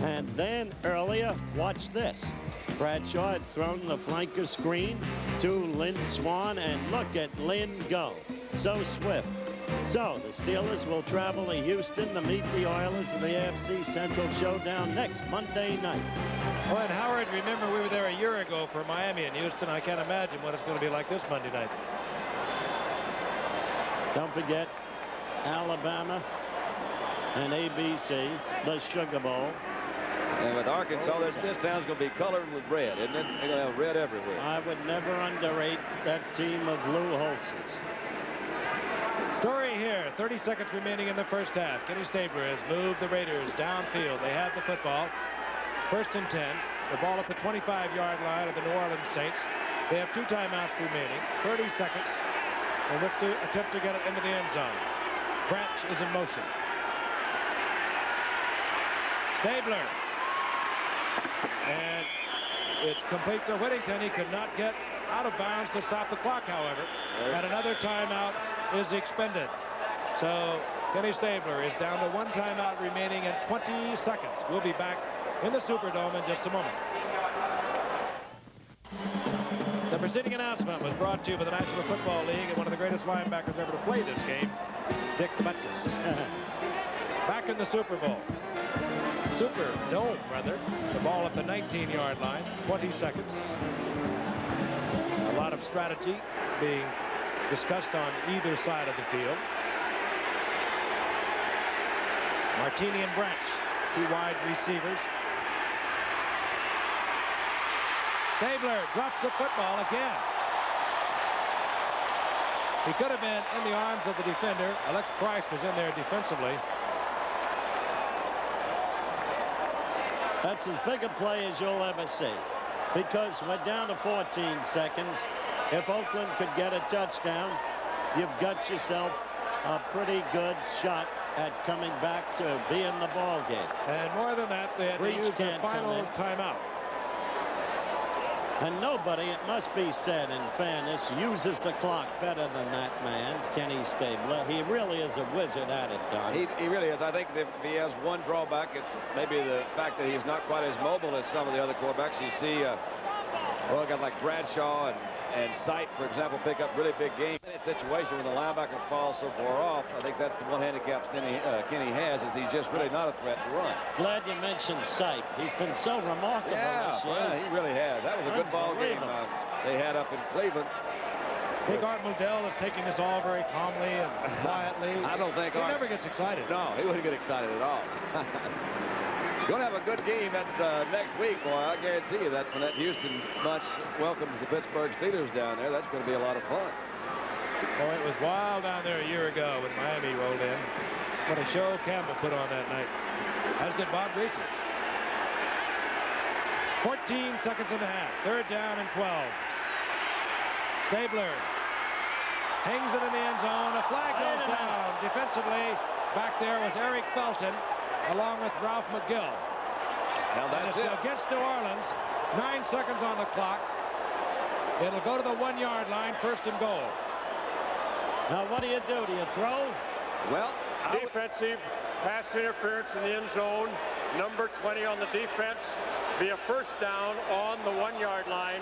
And then earlier, watch this. Bradshaw had thrown the flanker screen to Lynn Swan, and look at Lynn go. So swift. So the Steelers will travel to Houston to meet the Oilers in the AFC Central Showdown next Monday night. Well, and Howard, remember we were there a year ago for Miami and Houston. I can't imagine what it's going to be like this Monday night. Don't forget Alabama and ABC, the Sugar Bowl. And with Arkansas, this town's going to be colored with red, isn't it? They're going to have red everywhere. I would never underrate that team of Lou Holtz's. Story here, 30 seconds remaining in the first half. Kenny Stabler has moved the Raiders downfield. They have the football. 1st and 10. The ball at the 25-yard line of the New Orleans Saints. They have 2 timeouts remaining. 30 seconds in which to attempt to get it into the end zone. Branch is in motion. Stabler. And it's complete to Whittington. He could not get out of bounds to stop the clock, however. And another timeout is expended. So Kenny Stabler is down to 1 timeout remaining and 20 seconds. We'll be back in the Superdome in just a moment. The preceding announcement was brought to you by the National Football League and one of the greatest linebackers ever to play this game, Dick Butkus. Back in the Super Bowl. Superdome, rather. The ball at the 19-yard line, 20 seconds. A lot of strategy being discussed on either side of the field. Martini and Branch, 2 wide receivers. Stabler drops the football again. He could have been in the arms of the defender. Alex Price was in there defensively. That's as big a play as you'll ever see, because we're down to 14 seconds. If Oakland could get a touchdown, you've got yourself a pretty good shot at coming back to be in the ball game. And more than that, they had to use the final timeout. And nobody, it must be said in fairness, uses the clock better than that man, Kenny Stabler. He really is a wizard at it, Don. He really is. I think if he has one drawback, it's maybe the fact that he's not quite as mobile as some of the other quarterbacks. You see, well, a guy like Bradshaw and Sight, for example, pick up really big games. In a situation when the linebackers fall so far off, I think that's the one handicap Kenny has, is he's just really not a threat to run. Glad you mentioned Sight. He's been so remarkable. Yeah, he really has. That was a good ball game they had up in Cleveland. Big Art Modell is taking this all very calmly and quietly. I don't think he never gets excited. No, he wouldn't get excited at all. Going to have a good game next week, boy. I guarantee you that when that Houston bunch welcomes the Pittsburgh Steelers down there, that's going to be a lot of fun. Oh, it was wild down there a year ago when Miami rolled in. What a show Campbell put on that night, as did Bob Greasy. 14 seconds and a half. 3rd down and 12. Stabler hangs it in the end zone. A flag goes down. Defensively, back there was Eric Felton, along with Ralph McGill. Now that's it. Against New Orleans. 9 seconds on the clock. It'll go to the 1-yard line, 1st and goal. Now what do you do? Do you throw? Well, defensive pass interference in the end zone. Number 20 on the defense. Be a 1st down on the 1-yard line.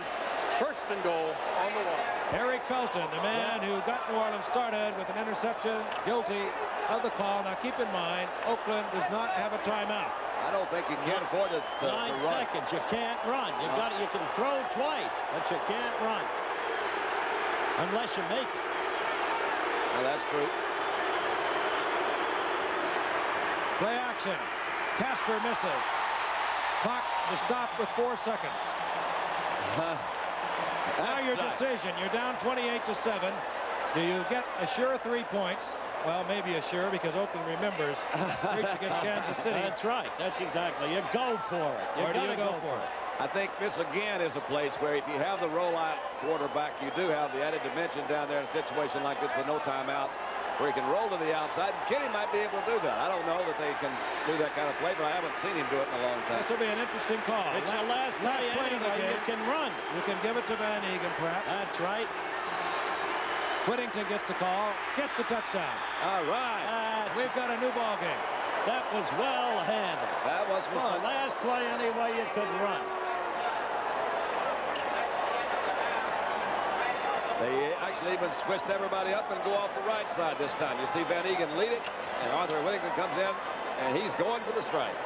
1st and goal on the 1. Eric Felton, the man who got New Orleans started with an interception, guilty of the call. Now keep in mind, Oakland does not have a timeout. I don't think you can afford it to 9 run. seconds. You can't run. You can throw twice, but you can't run unless you make it. Well, that's true. Play action. Casper misses. Clock is stopped with 4 seconds. Now your decision. You're down 28-7. Do you get a sure 3 points? Well, maybe a sure, because Oakland remembers reach against Kansas City. That's right. That's exactly. You go for it. You got to go for it. I think this again is a place where if you have the rollout quarterback, you do have the added dimension down there in a situation like this with no timeouts, where he can roll to the outside. And Kenny might be able to do that. I don't know that they can do that kind of play, but I haven't seen him do it in a long time. This will be an interesting call. It's your last play anyway. You can run. You can give it to Van Egan, perhaps. That's right. Whittington gets the call, gets the touchdown. All right. We've got a new ball game. That was well handled. That was Well, last play any way you could run. They actually even switched everybody up and go off the right side this time. You see Van Egan lead it, and Arthur Whittington comes in, and he's going for the strike.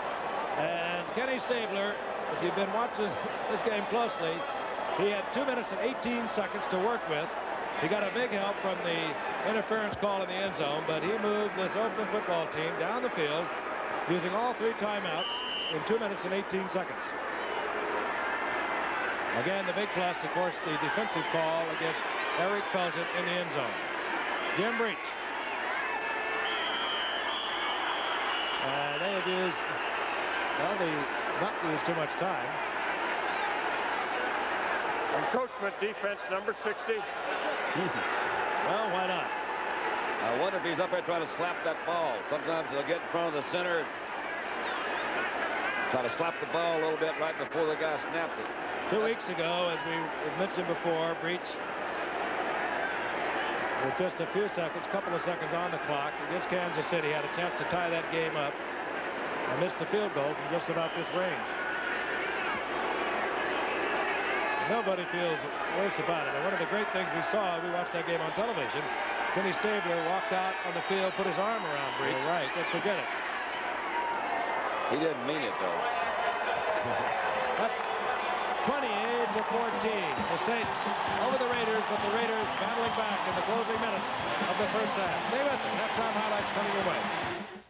And Kenny Stabler, if you've been watching this game closely, he had 2 minutes and 18 seconds to work with. He got a big help from the interference call in the end zone, but he moved this Oakland football team down the field using all 3 timeouts in 2 minutes and 18 seconds. Again, the big plus, of course, the defensive call against Eric Felton in the end zone. Jim Breach. And they have used, well, they not used too much time. Encroachment defense, number 60. Well, why not? I wonder if he's up there trying to slap that ball. Sometimes he'll get in front of the center and try to slap the ball a little bit right before the guy snaps it. 2 weeks ago, as we mentioned before, Breach, with just a few seconds, couple of seconds on the clock against Kansas City, had a chance to tie that game up and missed a field goal from just about this range. Nobody feels worse about it. And one of the great things we saw, we watched that game on television, Kenny Stabler walked out on the field, put his arm around Breach, right, said forget it. He didn't mean it, though. That's 28 to 14. The Saints over the Raiders, but the Raiders battling back in the closing minutes of the first half. Stay with us. Halftime highlights coming your way.